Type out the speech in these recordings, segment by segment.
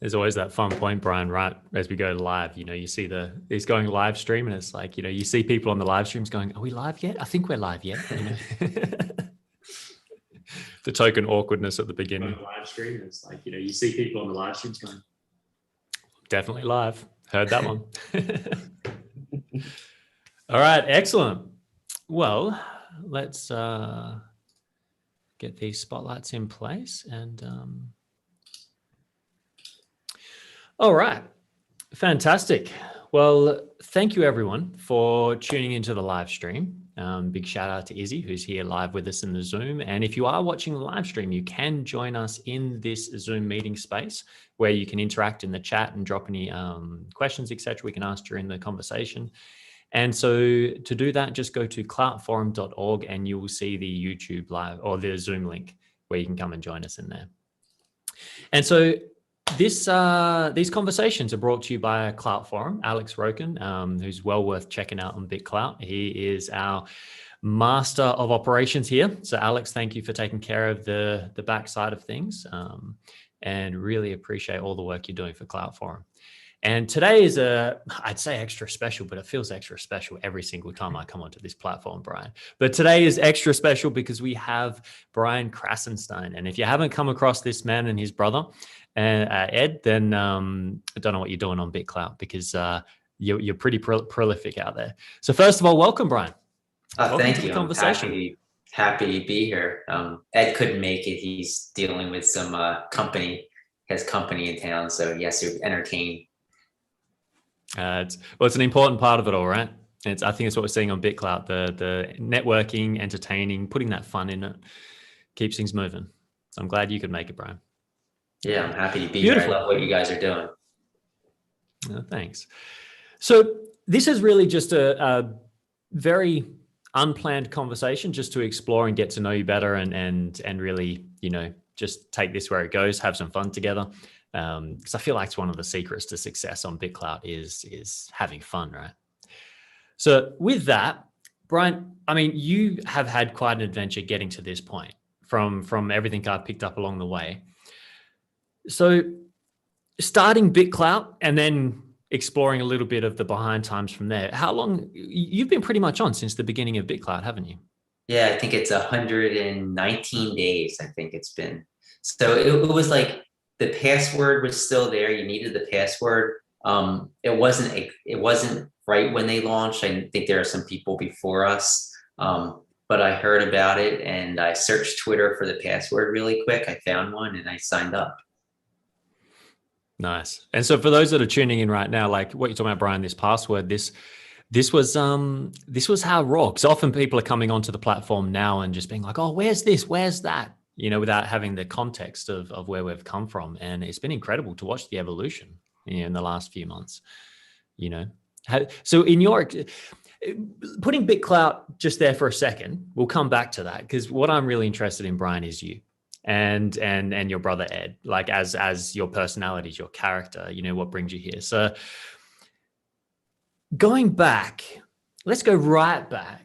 There's always that fun point, Brian, right? As we go live, you see he's going live stream and it's like, you see people on the live streams going, are we live yet? I think we're live yet, The token awkwardness at the beginning. On the live stream, it's like, you see people on the live streams going, definitely live. Heard that one. All right, excellent. Well, let's get these spotlights in place and all right, fantastic. Well, thank you everyone for tuning into the live stream. Big shout out to Izzy, who's here live with us in the Zoom. And if you are watching the live stream, you can join us in this Zoom meeting space where you can interact in the chat and drop any questions, etc. we can ask during the conversation. And so to do that, just go to cloutforum.org and you will see the YouTube live or the Zoom link where you can come and join us in there. And so these conversations are brought to you by Clout Forum, Alex Roken, who's well worth checking out on BitClout. He is our master of operations here. So Alex, thank you for taking care of the backside of things and really appreciate all the work you're doing for Clout Forum. And today is I'd say extra special, but it feels extra special every single time I come onto this platform, Brian. But today is extra special because we have Brian Krassenstein. And if you haven't come across this man and his brother, Ed, then I don't know what you're doing on BitClout because you're pretty prolific out there. So first of all, welcome, Brian. Thank you. I'm happy to be here. Ed couldn't make it. He's dealing with some his company in town, so he has to entertain. It's an important part of it all, right? I think it's what we're seeing on BitClout, the networking, entertaining, putting that fun in it, keeps things moving. So I'm glad you could make it, Brian. Yeah, I'm happy to be here. I love what you guys are doing. Oh, thanks. So this is really just a very unplanned conversation just to explore and get to know you better and really, just take this where it goes, have some fun together. Because I feel like it's one of the secrets to success on BitClout is having fun, right? So with that, Brian, I mean, you have had quite an adventure getting to this point from everything I've picked up along the way. So starting BitClout and then exploring a little bit of the behind times from there. How long, you've been pretty much on since the beginning of BitClout, haven't you? Yeah, I think it's 119 days, I think it's been. So it was like the password was still there. You needed the password. It wasn't right when they launched. I think there are some people before us, but I heard about it and I searched Twitter for the password really quick. I found one and I signed up. Nice. And so for those that are tuning in right now, like what you're talking about, Brian, this password, this was how raw. Because often people are coming onto the platform now and just being like, oh, where's this? Where's that? Without having the context of where we've come from. And it's been incredible to watch the evolution in the last few months, So in your, putting BitClout just there for a second, we'll come back to that because what I'm really interested in, Brian, is you and your brother, Ed, like as your personalities, your character, what brings you here. So going back, let's go right back.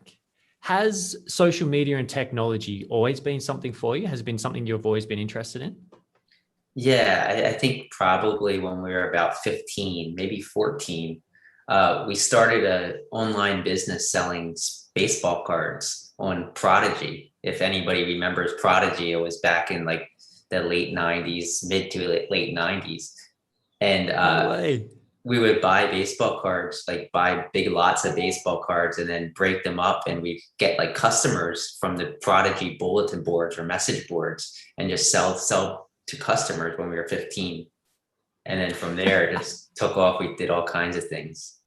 Has social media and technology always been something for you? Has it been something you've always been interested in? Yeah, I think probably when we were about 15, maybe 14, we started an online business selling baseball cards on Prodigy. If anybody remembers Prodigy, it was back in like the late 90s, mid to late 90s. And no way. We would buy baseball cards, like buy big lots of baseball cards and then break them up. And we'd get like customers from the Prodigy bulletin boards or message boards and just sell to customers when we were 15. And then from there, it just took off. We did all kinds of things.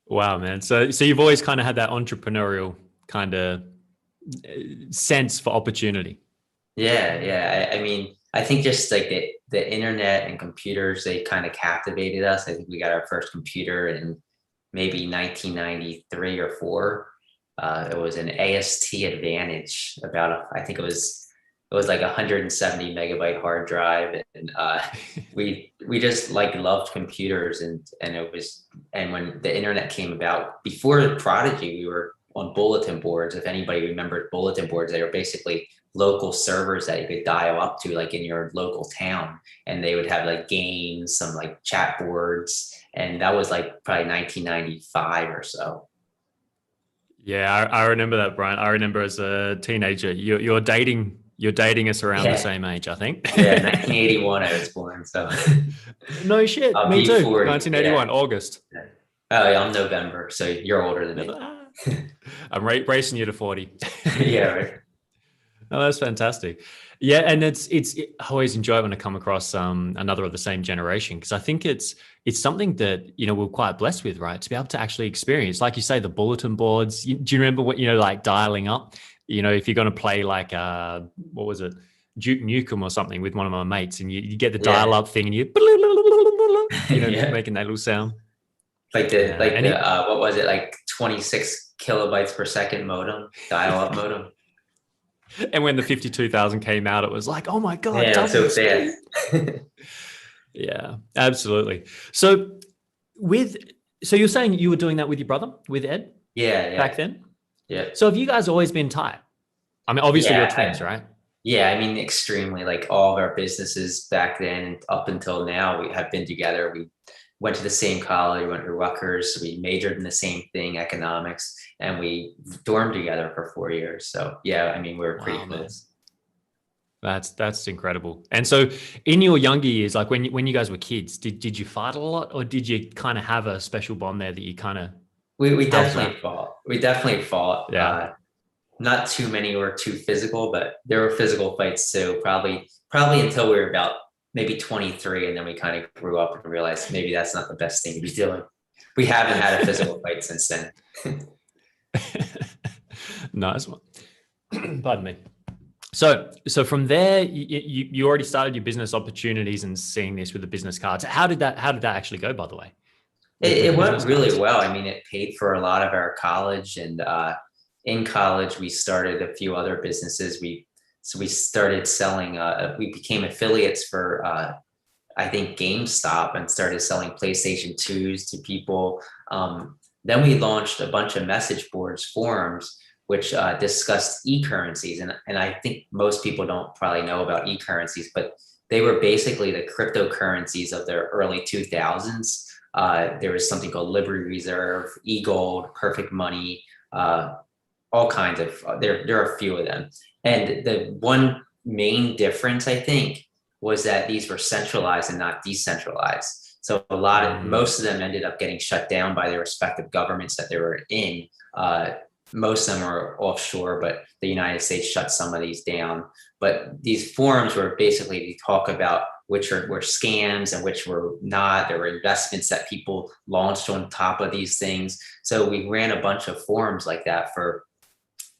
Wow, man. So you've always kind of had that entrepreneurial kind of sense for opportunity. Yeah. I mean, I think just like the internet and computers, they kind of captivated us. I think we got our first computer in maybe 1993 or 4. It was an AST Advantage I think it was like 170 megabyte hard drive. And we just like loved computers and when the internet came about, before the Prodigy, we were on bulletin boards. If anybody remembers bulletin boards, they were basically local servers that you could dial up to, like in your local town, and they would have like games, some like chat boards, and that was like probably 1995 or so. Yeah, I remember that, Brian. I remember as a teenager, you're dating us around the Yeah, same age, I think. yeah, 1981 I was born, so No shit, I'll me be too. 40. Yeah. 1981, August. Oh, yeah, I'm November, so you're older than me. I'm racing you to 40. Yeah, right. Oh, that's fantastic. Yeah, and I always enjoy it when I come across another of the same generation, because I think it's something that we're quite blessed with, right? To be able to actually experience, like you say, the bulletin boards. Do you remember what like dialing up? If you're going to play like what was it, Duke Nukem or something with one of my mates, and you get the Yeah. dial up thing, and you Yeah. making that little sound. Like the Yeah, and what was it, like 26 kilobytes per second modem, dial-up modem. and when the 52,000 came out, it was like, oh my god, Yeah, double so the speed. fast. Yeah, absolutely. So with so you're saying you were doing that with your brother, with Ed, Yeah, yeah, back then? yeah. So have you guys always been tight? I mean, obviously you're twins, right? Yeah, I mean, extremely. Like all of our businesses back then up until now, we have been together. We went to the same college, we went to Rutgers, we majored in the same thing, economics, and we dormed together for 4 years. So yeah, I mean, we're pretty Wow, man. close. That's incredible. And so in your younger years, like when you guys were kids, did you fight a lot, or did you kind of have a special bond there that you kind of We how's definitely that? fought. We definitely fought. Yeah. Not too many were too physical, but there were physical fights too. Probably until we were about maybe 23, and then we kind of grew up and realized maybe that's not the best thing to be doing. We haven't had a physical fight since then. Nice one. Pardon me. So from there, you already started your business opportunities and seeing this with the business cards. How did that actually go, by the way? It went Business really cards? well. I mean, it paid for a lot of our college, and in college we started a few other businesses. We started selling. We became affiliates for I think GameStop, and started selling PlayStation 2s to people. Then we launched a bunch of message boards, forums, which discussed e-currencies. And I think most people don't probably know about e-currencies, but they were basically the cryptocurrencies of the early 2000s. There was something called Liberty Reserve, eGold, Perfect Money, all kinds of, there are a few of them. And the one main difference, I think, was that these were centralized and not decentralized. So most of them ended up getting shut down by their respective governments that they were in. Most of them were offshore, but the United States shut some of these down. But these forums were basically to talk about which were scams and which were not. There were investments that people launched on top of these things. So we ran a bunch of forums like that for,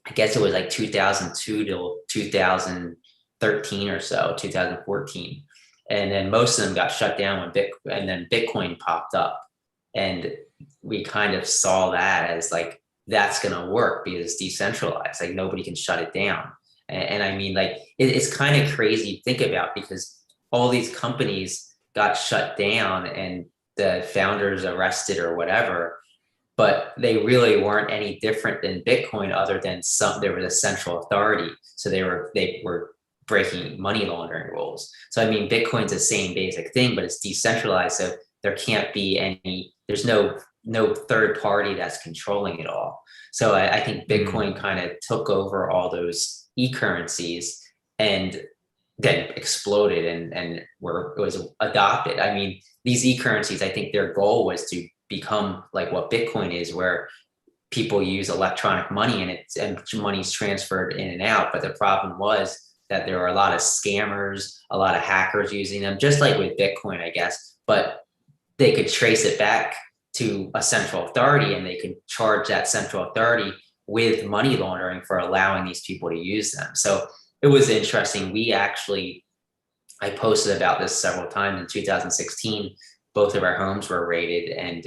I guess it was like 2002 till 2013 or so, 2014. And then most of them got shut down and then Bitcoin popped up. And we kind of saw that as like, that's going to work because it's decentralized. Like nobody can shut it down. And I mean, like, it's kind of crazy to think about, because all these companies got shut down and the founders arrested or whatever, but they really weren't any different than Bitcoin, other than there was a central authority. So they were breaking money laundering rules. So, I mean, Bitcoin's the same basic thing, but it's decentralized. So there can't be there's no third party that's controlling it all. So I think Bitcoin kind of took over all those e-currencies and then exploded and it was adopted. I mean, these e-currencies, I think their goal was to become like what Bitcoin is, where people use electronic money and money's transferred in and out. But the problem was that there were a lot of scammers, a lot of hackers using them, just like with Bitcoin, I guess, but they could trace it back to a central authority, and they could charge that central authority with money laundering for allowing these people to use them. So it was interesting. I posted about this several times. In 2016, both of our homes were raided, and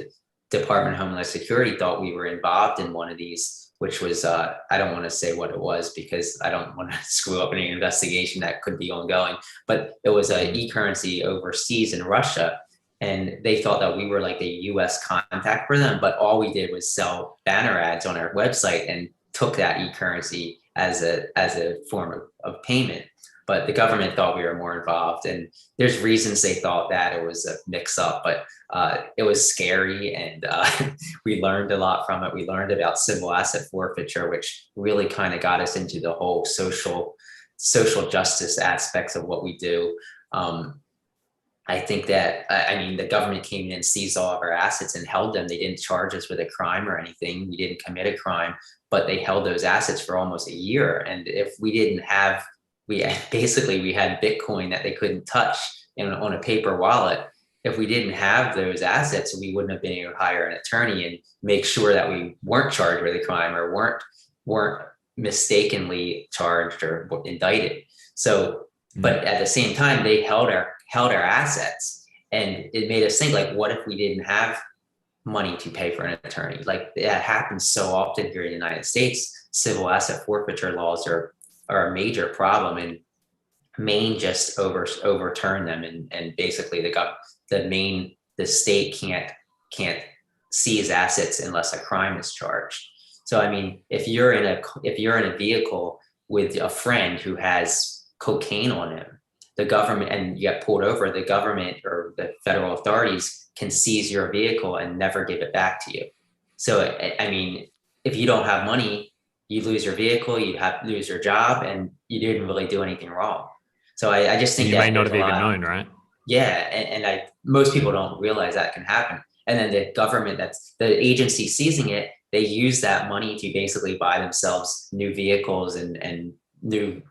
Department of Homeland Security thought we were involved in one of these, which was, I don't want to say what it was because I don't want to screw up any investigation that could be ongoing, but it was an e-currency overseas in Russia. And they thought that we were like the US contact for them, but all we did was sell banner ads on our website and took that e-currency as a form of payment. But the government thought we were more involved, and there's reasons they thought that it was a mix-up, but it was scary, and we learned a lot from it. We learned about civil asset forfeiture, which really kind of got us into the whole social justice aspects of what we do. I think that, I mean, the government came in and seized all of our assets and held them. They didn't charge us with a crime or anything. We didn't commit a crime, but they held those assets for almost a year. And if we didn't have, we had Bitcoin that they couldn't touch on a paper wallet. If we didn't have those assets, we wouldn't have been able to hire an attorney and make sure that we weren't charged with a crime or weren't mistakenly charged or indicted. So, but at the same time, they held our assets, and it made us think, like, what if we didn't have money to pay for an attorney? Like, that happens so often here in the United States. Civil asset forfeiture laws are a major problem, and Maine just overturned them, and basically the state can't seize assets unless a crime is charged. So I mean, if you're in a vehicle with a friend who has cocaine on him, the government, and you get pulled over, the government or the federal authorities can seize your vehicle and never give it back to you. So I mean, if you don't have money, you lose your vehicle, you lose your job, and you didn't really do anything wrong. So I just think you may not have even known, right? Yeah, and most people don't realize that can happen. And then the government, that's the agency seizing it, they use that money to basically buy themselves new vehicles and new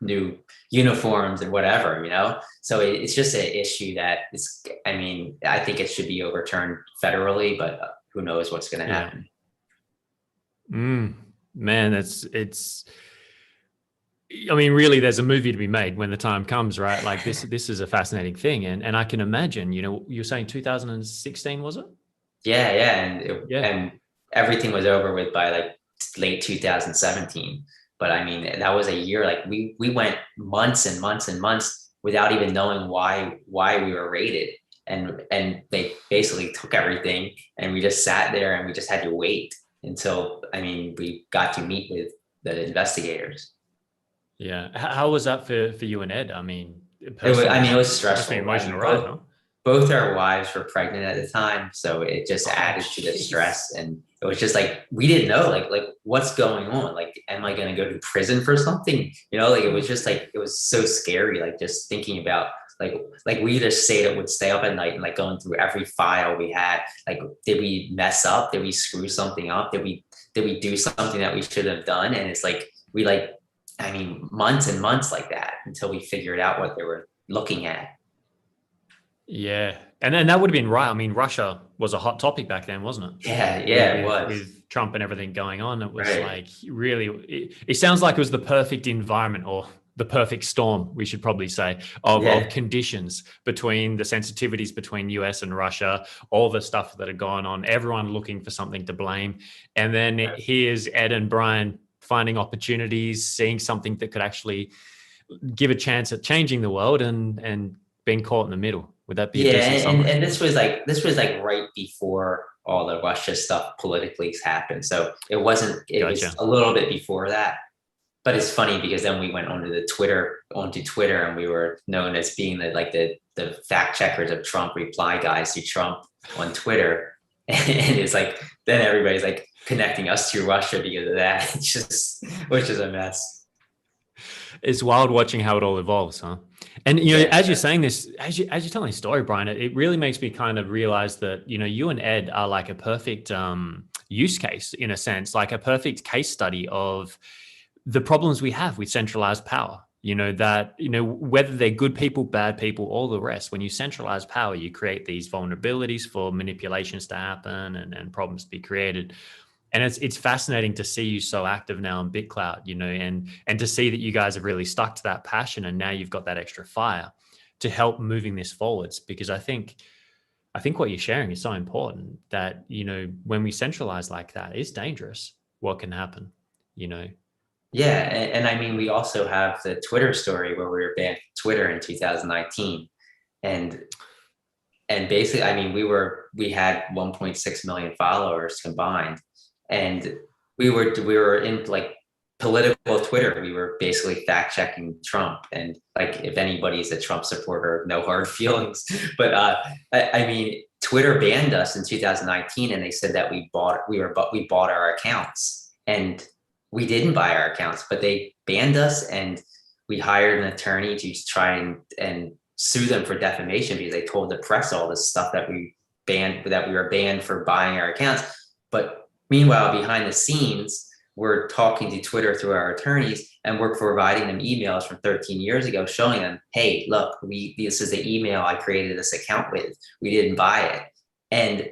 uniforms and whatever, you know? So it's just an issue that is, I mean, I think it should be overturned federally, but who knows what's going to happen. Man, I mean, really, there's a movie to be made when the time comes, right? Like this is a fascinating thing. And I can imagine, you know, you're saying 2016, was it? Yeah. And everything was over with by like late 2017. But I mean, that was a year, like we went months and months and months without even knowing why we were raided. And they basically took everything, and we just sat there and we just had to wait until, I mean, we got to meet with the investigators. Yeah. How was that for you and Ed? I mean, it was stressful. Emotional, right? Huh? Both our wives were pregnant at the time, so it just added to the stress. And it was just like, we didn't know, like what's going on? Like, am I going to go to prison for something? You know, like, it was just like, it was so scary. Like, just thinking about, like we just would stay up at night and like going through every file we had. Like, did we mess up? Did we screw something up? Did we do something that we shouldn't have done? And it's like, I mean, months and months like that until we figured out what they were looking at. Yeah. And then that would have been right. I mean, Russia was a hot topic back then, wasn't it? Yeah, it was. With Trump and everything going on, it was like, really, it sounds like it was the perfect environment, or the perfect storm, we should probably say, of conditions between the sensitivities between US and Russia, all the stuff that had gone on, everyone looking for something to blame. And then here's Ed and Brian finding opportunities, seeing something that could actually give a chance at changing the world, and being caught in the middle. Would that be a decent summary? And this was like right before all the Russia stuff politically happened. So it was a little bit before that. But it's funny because then we went onto Twitter, and we were known as being the fact checkers of Trump, reply guys to Trump on Twitter. And it's like, then everybody's like connecting us to Russia because of that. Which is a mess. It's wild watching how it all evolves, huh? And, you know, as you're saying this, as you're telling the story, Brian, it really makes me kind of realize that, you know, you and Ed are like a perfect use case, in a sense, like a perfect case study of the problems we have with centralized power. You know, that, you know, whether they're good people, bad people, all the rest, when you centralize power, you create these vulnerabilities for manipulations to happen and problems to be created. And it's fascinating to see you so active now in BitClout, you know, and to see that you guys have really stuck to that passion, and now you've got that extra fire to help moving this forwards. Because I think what you're sharing is so important, that, you know, when we centralize like that, it's dangerous what can happen, you know. Yeah, and I mean, we also have the Twitter story where we were banned from Twitter in 2019, and basically, I mean, we had 1.6 million followers combined. And we were in like political Twitter. We were basically fact checking Trump, and like if anybody's a Trump supporter, no hard feelings. But I mean, Twitter banned us in 2019, and they said that we bought our accounts, and we didn't buy our accounts, but they banned us, and we hired an attorney to try and sue them for defamation because they told the press all this stuff that we were banned for buying our accounts. But meanwhile, behind the scenes, we're talking to Twitter through our attorneys, and we're providing them emails from 13 years ago showing them, hey, look, this is the email I created this account with. We didn't buy it. And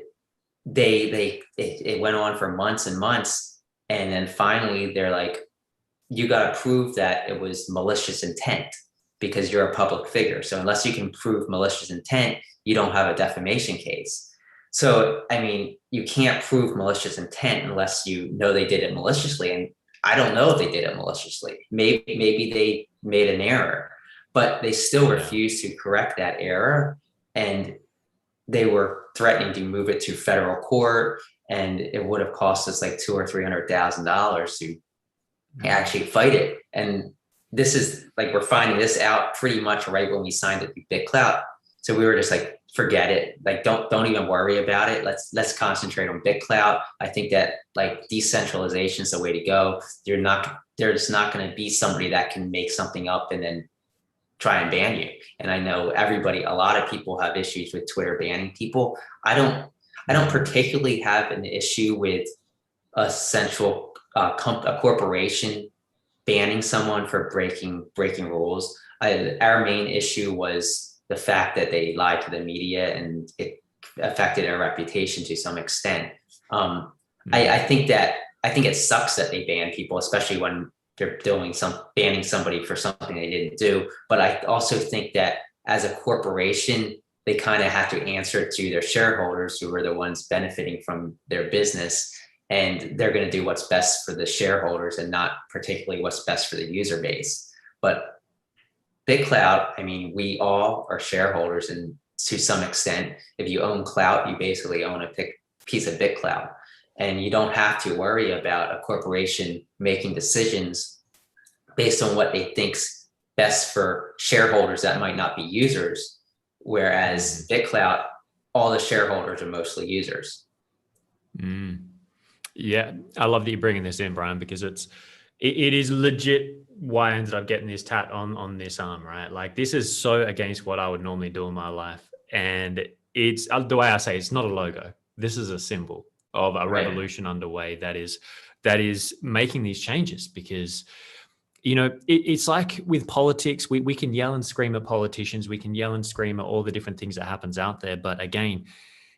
it went on for months and months. And then finally they're like, you got to prove that it was malicious intent because you're a public figure. So unless you can prove malicious intent, you don't have a defamation case. So, I mean, you can't prove malicious intent unless you know they did it maliciously. And I don't know if they did it maliciously. Maybe they made an error, but they still refused to correct that error. And they were threatening to move it to federal court. And it would have cost us like $200,000 or $300,000 to actually fight it. And this is like, we're finding this out pretty much right when we signed it with BitClout. So we were just like, forget it. Like, don't even worry about it. Let's concentrate on BitClout. I think that like decentralization is the way to go. There's not going to be somebody that can make something up and then try and ban you. And I know a lot of people have issues with Twitter banning people. I don't particularly have an issue with a central a corporation banning someone for breaking rules. Our main issue was the fact that they lied to the media and it affected our reputation to some extent. I think it sucks that they ban people, especially when they're banning somebody for something they didn't do. But I also think that as a corporation, they kind of have to answer to their shareholders who are the ones benefiting from their business. And they're going to do what's best for the shareholders and not particularly what's best for the user base. But BitClout, I mean, we all are shareholders, and to some extent, if you own Clout, you basically own a piece of BitClout, and you don't have to worry about a corporation making decisions based on what they think's best for shareholders that might not be users. Whereas BitClout, all the shareholders are mostly users. Yeah, I love that you're bringing this in, Brian, because it is legit why I ended up getting this tat on this arm, right? Like, this is so against what I would normally do in my life. And it's the way I say, it's not a logo. This is a symbol of a revolution underway that is making these changes. Because, you know, it's like with politics, we can yell and scream at politicians. We can yell and scream at all the different things that happens out there. But again,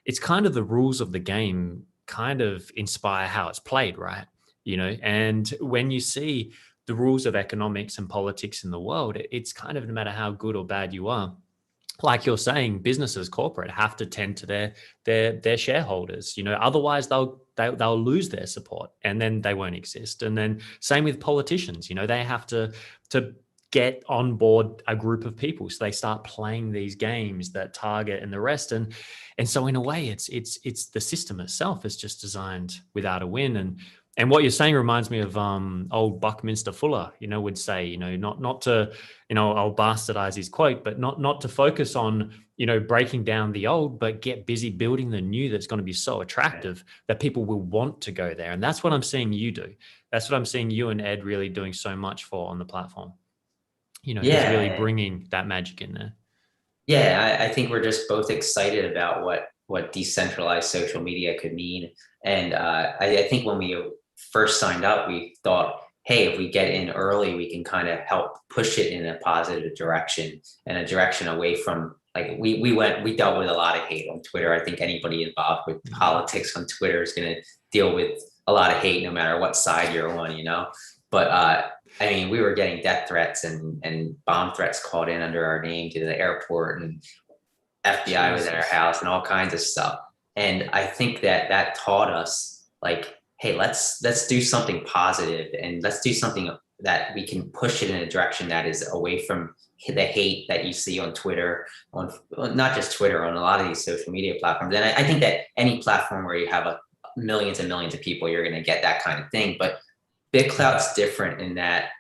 it's kind of the rules of the game kind of inspire how it's played, right? You know, and when you see the rules of economics and politics in the world, it's kind of, no matter how good or bad you are, like you're saying, businesses, corporate, have to tend to their shareholders. You know, otherwise they'll lose their support, and then they won't exist. And then same with politicians. You know, they have to get on board a group of people, so they start playing these games that target and the rest. And so in a way, it's the system itself is just designed without a win. And what you're saying reminds me of old Buckminster Fuller, you know, would say, you know, not to, you know, I'll bastardize his quote, but not to focus on, you know, breaking down the old, but get busy building the new that's going to be so attractive that people will want to go there. And that's what I'm seeing you do. That's what I'm seeing you and Ed really doing so much for on the platform. You know, is really bringing that magic in there. Yeah, I think we're just both excited about what decentralized social media could mean. And I think when we first signed up, we thought, hey, if we get in early, we can kind of help push it in a positive direction, and a direction away from, like, we dealt with a lot of hate on Twitter. I think anybody involved with politics on Twitter is going to deal with a lot of hate no matter what side you're on, you know. But I mean, we were getting death threats and bomb threats called in under our name to the airport, and FBI was at our house and all kinds of stuff. And I think that taught us, like, hey, let's do something positive, and let's do something that we can push it in a direction that is away from the hate that you see on Twitter, on not just Twitter, on a lot of these social media platforms. And I think that any platform where you have millions and millions of people, you're going to get that kind of thing. But BitClout's different in that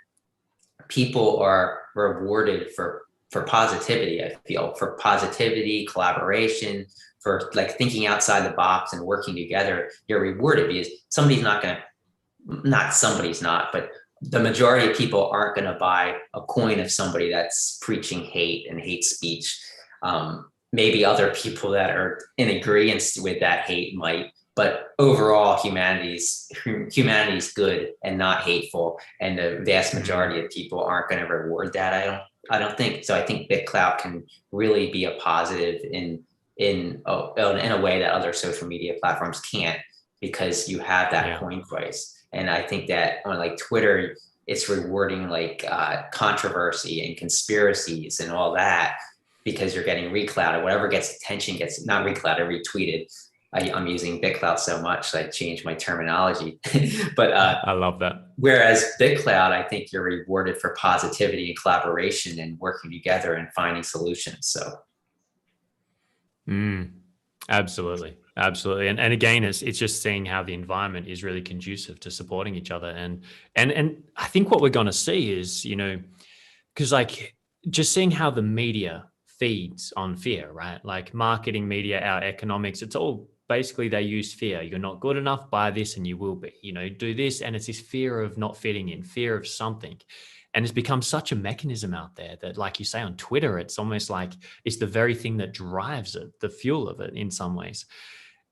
people are rewarded for positivity. I feel for positivity, collaboration, for like thinking outside the box and working together. You're rewarded because somebody's not going to, not somebody's not, but the majority of people aren't going to buy a coin of somebody that's preaching hate and hate speech. Maybe other people that are in agreement with that hate might, but overall humanity's good and not hateful, and the vast majority of people aren't going to reward that. I don't think so. I think BitClout can really be a positive in a way that other social media platforms can't, because you have that coin price. And I think that on like Twitter, it's rewarding like controversy and conspiracies and all that, because you're getting reclouded. Whatever gets attention gets not reclouded, retweeted. I'm using BitClout so much, so I changed my terminology. But I love that. Whereas BitClout, I think you're rewarded for positivity and collaboration and working together and finding solutions. So, absolutely. Absolutely. And again, it's just seeing how the environment is really conducive to supporting each other. And I think what we're going to see is, you know, because like just seeing how the media feeds on fear, right? Like marketing media, our economics, it's all basically they use fear. You're not good enough, buy this and you will be, you know, do this. And it's this fear of not fitting in, fear of something. And it's become such a mechanism out there that, like you say, on Twitter, it's almost like it's the very thing that drives it, the fuel of it in some ways.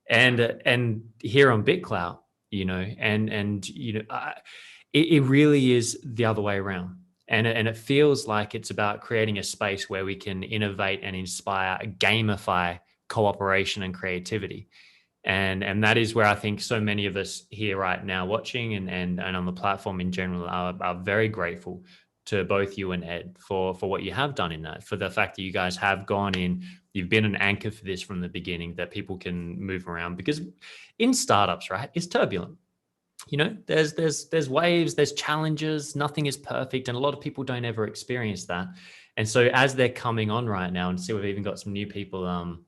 And here on BitClout, you know, and you know, it really is the other way around. And it feels like it's about creating a space where we can innovate and inspire, gamify cooperation and creativity. And that is where I think so many of us here right now watching and on the platform in general are very grateful to both you and Ed for what you have done in that, for the fact that you guys have gone in, you've been an anchor for this from the beginning, that people can move around, because in startups, right, it's turbulent. You know, there's waves, there's challenges, nothing is perfect. And a lot of people don't ever experience that. And so as they're coming on right now, and see, we've even got some new people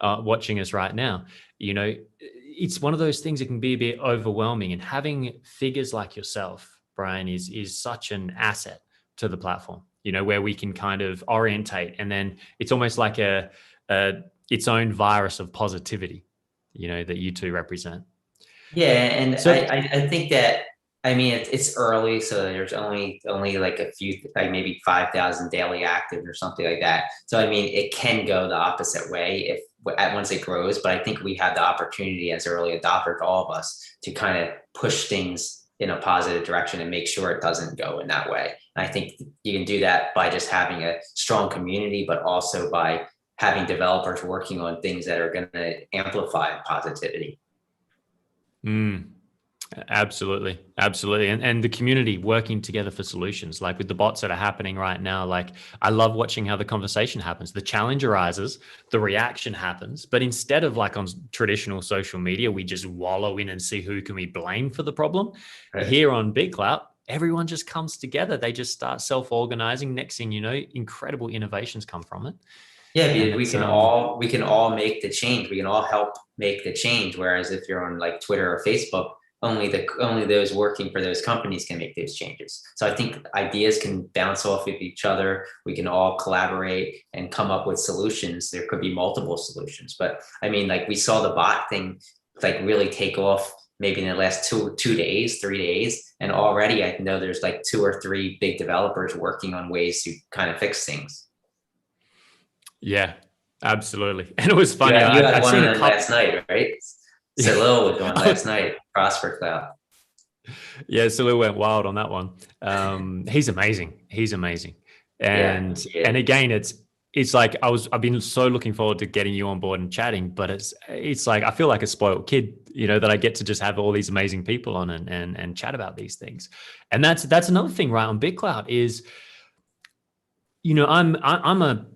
watching us right now, you know, it's one of those things that can be a bit overwhelming, and having figures like yourself, Brian, is such an asset to the platform, you know, where we can kind of orientate, and then it's almost like its own virus of positivity, you know, that you two represent. Yeah, and So I think that, I mean, it's early, so there's only like a few, like maybe 5,000 daily active or something like that. So I mean, it can go the opposite way if once it grows. But I think we have the opportunity as early adopters, all of us, to kind of push things in a positive direction and make sure it doesn't go in that way. And I think you can do that by just having a strong community, but also by having developers working on things that are going to amplify positivity. Absolutely. Absolutely. And the community working together for solutions, like with the bots that are happening right now. Like, I love watching how the conversation happens. The challenge arises, the reaction happens, but instead of like on traditional social media, we just wallow in and see who can we blame for the problem. Right. Here on BitClout, everyone just comes together. They just start self-organizing. Next thing you know, incredible innovations come from it. Yeah, because we can all make the change. We can all help make the change. Whereas if you're on like Twitter or Facebook, only those working for those companies can make those changes. So I think ideas can bounce off of each other. We can all collaborate and come up with solutions. There could be multiple solutions, but I mean, like we saw the bot thing like really take off maybe in the last 3 days, and already I know there's like 2 or 3 big developers working on ways to kind of fix things. Yeah, absolutely. And it was funny. You had one of them last night, right? Salil was one last night, Prosper Clout. Yeah, Salil went wild on that one. He's amazing. He's amazing. And again, it's like I've been so looking forward to getting you on board and chatting, but it's like I feel like a spoiled kid, you know, that I get to just have all these amazing people on and chat about these things. And that's another thing, right? On BitClout is, you know, I'm a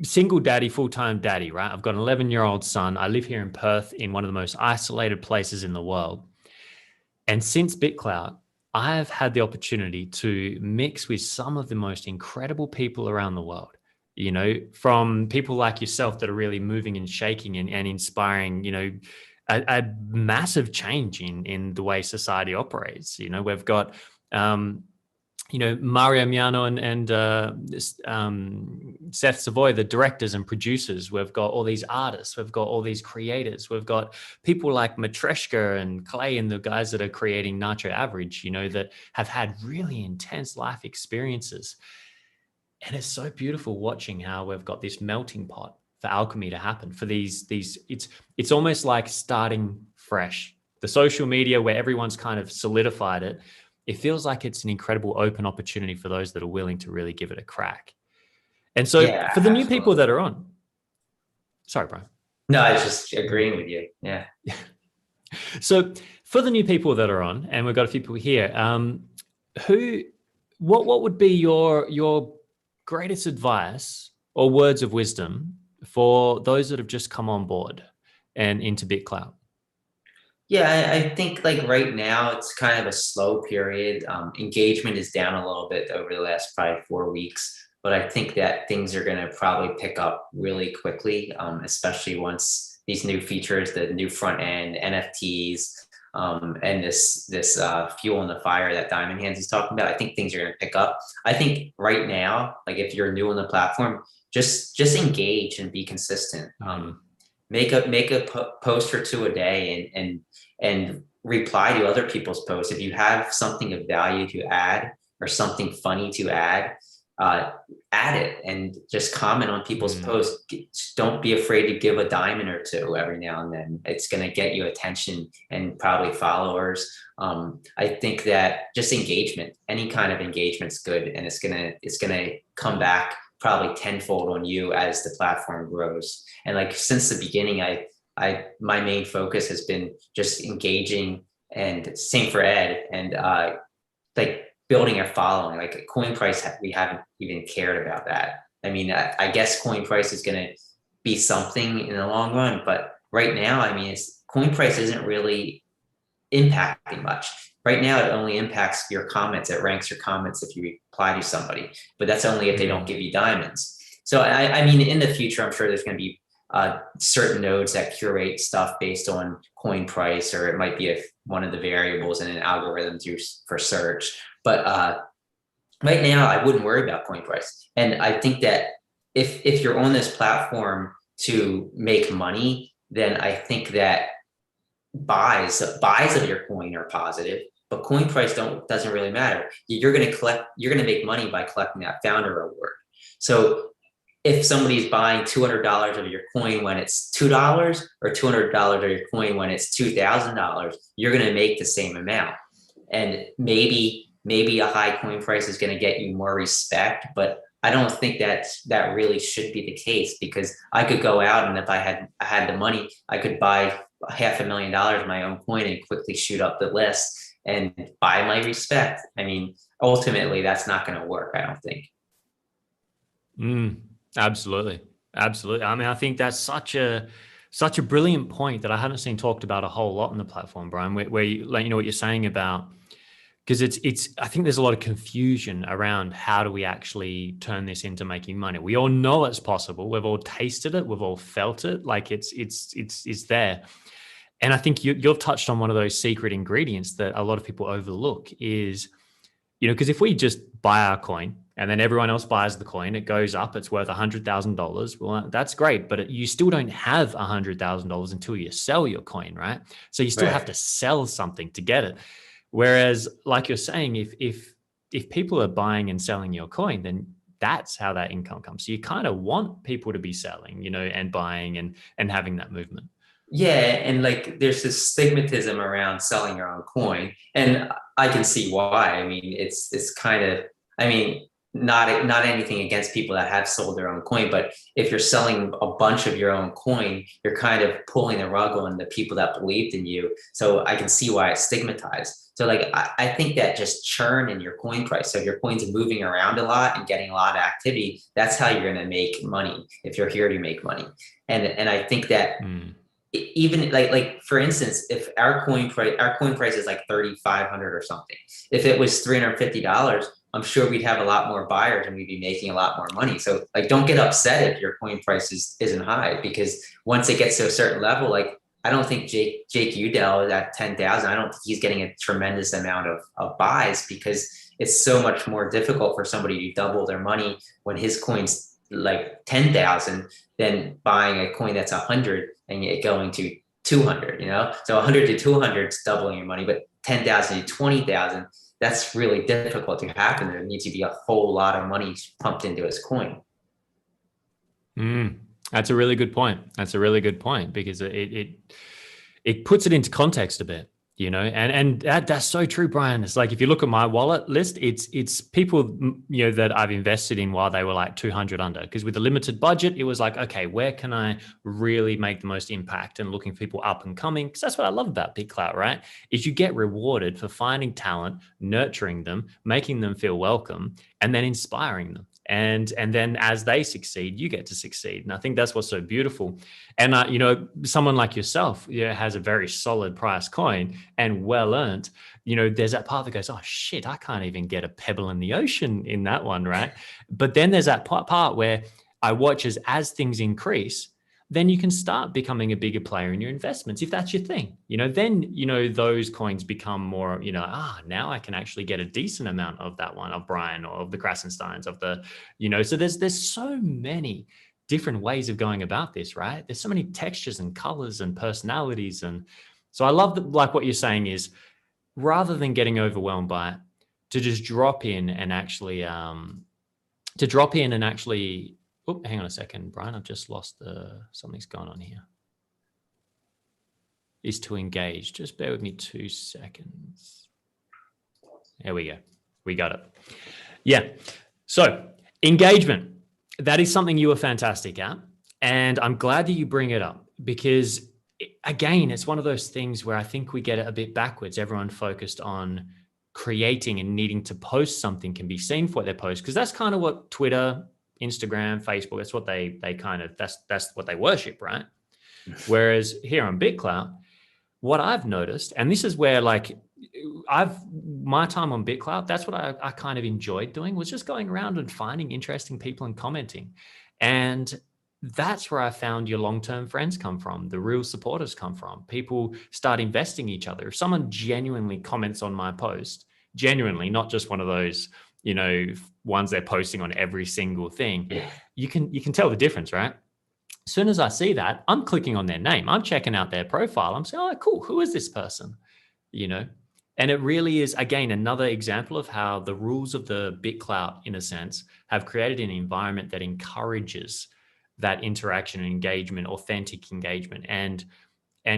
single daddy, full-time daddy, right? I've got an 11-year-old son. I live here in Perth, in one of the most isolated places in the world. And since BitClout, I've had the opportunity to mix with some of the most incredible people around the world, you know, from people like yourself that are really moving and shaking and inspiring, you know, a massive change in the way society operates. You know, we've got Mario Miano and Seth Savoy, the directors and producers. We've got all these artists. We've got all these creators. We've got people like Matreshka and Clay and the guys that are creating Nacho Average, that have had really intense life experiences. And it's so beautiful watching how we've got this melting pot for alchemy to happen, for these it's almost like starting fresh. The social media where everyone's kind of solidified it, it feels like it's an incredible open opportunity for those that are willing to really give it a crack. And so Yeah, for the new absolutely. people that are on, sorry, Brian. No, I was just agreeing with you. Yeah. So for the new people that are on, and we've got a few people here, what would be your greatest advice or words of wisdom for those that have just come on board and into BitClout? Yeah, I think like right now it's kind of a slow period. Engagement is down a little bit over the last probably 4 weeks, but I think that things are going to probably pick up really quickly, especially once these new features, the new front end, NFTs, and this fuel in the fire that Diamond Hands is talking about. I think things are going to pick up. I think right now, like if you're new on the platform, just engage and be consistent. Make a post or two a day and reply to other people's posts. If you have something of value to add or something funny to add it and just comment on people's posts. Don't be afraid to give a diamond or two every now and then. It's going to get you attention and probably followers. I think that just engagement, any kind of engagement's good, and it's gonna come back probably tenfold on you as the platform grows. And like since the beginning, my main focus has been just engaging, and same for Ed, and like building a following. Like coin price, we haven't even cared about that. I mean, I guess coin price is going to be something in the long run, but right now, I mean, coin price isn't really impacting much. Right now, it only impacts your comments. It ranks your comments if you reply to somebody, but that's only if they don't give you diamonds. So I mean, in the future, I'm sure there's going to be certain nodes that curate stuff based on coin price, or it might be one of the variables in an algorithm for search. But right now, I wouldn't worry about coin price. And I think that if you're on this platform to make money, then I think that buys of your coin are positive, but coin price doesn't really matter. You're going to make money by collecting that founder reward. So if somebody's buying $200 of your coin when it's $2, or $200 of your coin when it's $2,000, you're going to make the same amount. And maybe a high coin price is going to get you more respect, but I don't think that really should be the case, because I could go out, and if I had the money, I could buy $500,000 of my own coin and quickly shoot up the list and buy my respect. I mean, ultimately, that's not going to work, I don't think. Absolutely. I mean, I think that's such a brilliant point that I haven't seen talked about a whole lot on the platform, Brian, where you, like, what you're saying about, because I think there's a lot of confusion around how do we actually turn this into making money. We all know it's possible. We've all tasted it. We've all felt it. Like it's there. And I think you've touched on one of those secret ingredients that a lot of people overlook is, because if we just buy our coin and then everyone else buys the coin, it goes up, it's worth $100,000. Well, that's great, but you still don't have $100,000 until you sell your coin, right? So you still have to sell something to get it. Whereas, like you're saying, if people are buying and selling your coin, then that's how that income comes. So you kind of want people to be selling, and buying and having that movement. Yeah, and like there's this stigmatism around selling your own coin, and I can see why. I mean, it's kind of, I mean, not anything against people that have sold their own coin, but if you're selling a bunch of your own coin, you're kind of pulling the rug on the people that believed in you. So I can see why it's stigmatized. So like I think that just churn in your coin price. So if your coins are moving around a lot and getting a lot of activity, that's how you're going to make money if you're here to make money. And I think that even like for instance, if our coin price is like 3,500 or something, if it was $350, I'm sure we'd have a lot more buyers and we'd be making a lot more money. So like, don't get upset if your coin price isn't high, because once it gets to a certain level, like I don't think Jake Udell is at 10,000. I don't think he's getting a tremendous amount of buys because it's so much more difficult for somebody to double their money when his coin's like 10,000 than buying a coin that's 100 and it going to 200, you know? So 100 to 200 is doubling your money, but 10,000 to 20,000, that's really difficult to happen. There needs to be a whole lot of money pumped into his coin. That's a really good point. That's a really good point because it puts it into context a bit, you know, and that's so true, Brian. It's like if you look at my wallet list, it's people, you know, that I've invested in while they were like 200 under, because with a limited budget, it was like, okay, where can I really make the most impact, and looking for people up and coming, because that's what I love about BitClout, right? Is you get rewarded for finding talent, nurturing them, making them feel welcome, and then inspiring them. And then as they succeed, you get to succeed. And I think that's what's so beautiful. And, you know, someone like yourself, has a very solid price coin and well earned. You know, there's that part that goes, oh, shit, I can't even get a pebble in the ocean in that one, right? But then there's that part where I watch as things increase, then you can start becoming a bigger player in your investments. If that's your thing, you know, then, you know, those coins become more, you know, now I can actually get a decent amount of that one, of Brian, or of the Krassensteins, of the, you know, so there's so many different ways of going about this, right? There's so many textures and colors and personalities. And so I love that, like what you're saying is, rather than getting overwhelmed by it, to just drop in and actually, oh, hang on a second, Brian. I've just lost something's going on here. Is to engage. Just bear with me 2 seconds. There we go. We got it. Yeah. So engagement, that is something you are fantastic at. And I'm glad that you bring it up because, again, it's one of those things where I think we get it a bit backwards. Everyone focused on creating and needing to post something can be seen for what they post, because that's kind of what Twitter, Instagram, Facebook, that's what they kind of, that's what they worship, right? Whereas here on BitClout, what I've noticed, and this is where like my time on BitClout, that's what I kind of enjoyed doing, was just going around and finding interesting people and commenting. And that's where I found your long-term friends come from. The real supporters come from. People start investing in each other. If someone genuinely comments on my post, genuinely, not just one of those, you know, ones they're posting on every single thing, you can tell the difference, right? As soon as I see that, I'm clicking on their name. I'm checking out their profile. I'm saying, oh, cool. Who is this person? You know? And it really is, again, another example of how the rules of the BitClout, in a sense, have created an environment that encourages that interaction and engagement, authentic engagement, and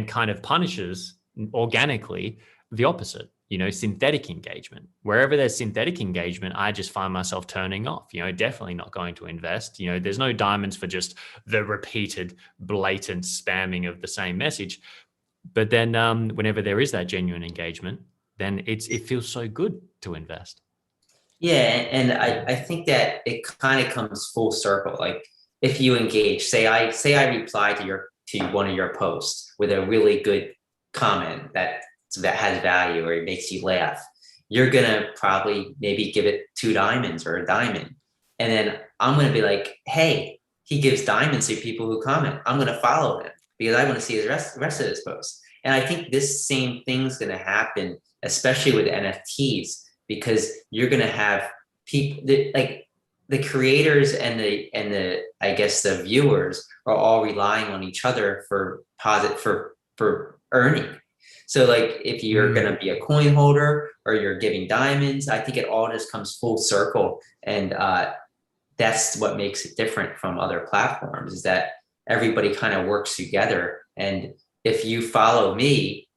kind of punishes organically the opposite, you know, synthetic engagement. Wherever there's synthetic engagement, I just find myself turning off, you know, definitely not going to invest. You know, there's no diamonds for just the repeated blatant spamming of the same message. But then whenever there is that genuine engagement, then it feels so good to invest. Yeah, and I think that it kind of comes full circle. Like if you engage, say I reply to one of your posts with a really good comment that has value or it makes you laugh, you're gonna probably maybe give it 2 diamonds or a diamond. And then I'm gonna be like, hey, he gives diamonds to people who comment. I'm gonna follow him because I want to see the rest of his posts. And I think this same thing's gonna happen, especially with NFTs, because you're gonna have people that, like the creators and the I guess the viewers are all relying on each other for earning. So like if you're going to be a coin holder or you're giving diamonds, I think it all just comes full circle. And that's what makes it different from other platforms, is that everybody kind of works together. And if you follow me,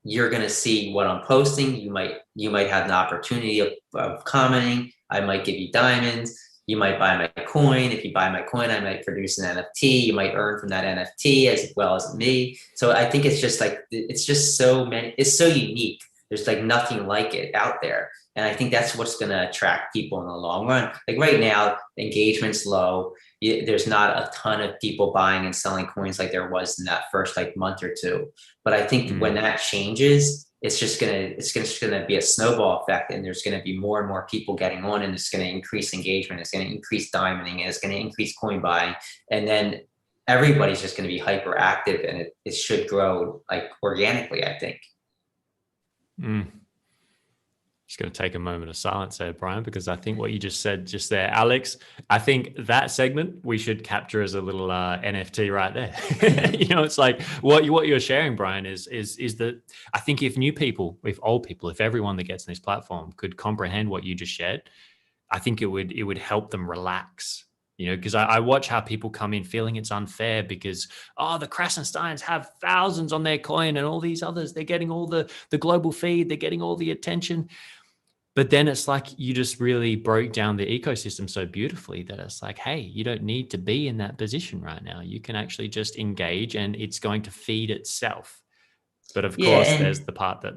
you're going to see what I'm posting. You might have an opportunity of commenting. I might give you diamonds. You might buy my coin. If you buy my coin, I might produce an NFT. You might earn from that NFT as well as me. So I think it's just like, it's just so many, it's so unique. There's like nothing like it out there. And I think that's what's going to attract people in the long run. Like right now, engagement's low. There's not a ton of people buying and selling coins like there was in that first like month or two. But I think when that changes, it's just gonna be a snowball effect, and there's gonna be more and more people getting on, and it's gonna increase engagement. It's gonna increase diamonding, and it's gonna increase coin buying, and then everybody's just going to be hyperactive, and it should grow like organically, I think. Just going to take a moment of silence there, Brian, because I think what you just said just there, Alex, I think that segment we should capture as a little NFT right there. It's like what you're sharing, Brian, is that I think if new people, if old people, if everyone that gets on this platform could comprehend what you just shared, I think it would help them relax. Because I watch how people come in feeling it's unfair because, the Krassensteins have thousands on their coin and all these others, they're getting all the global feed, they're getting all the attention. But then it's like you just really broke down the ecosystem so beautifully that it's like, hey, you don't need to be in that position right now. You can actually just engage and it's going to feed itself. But of course, there's the part that...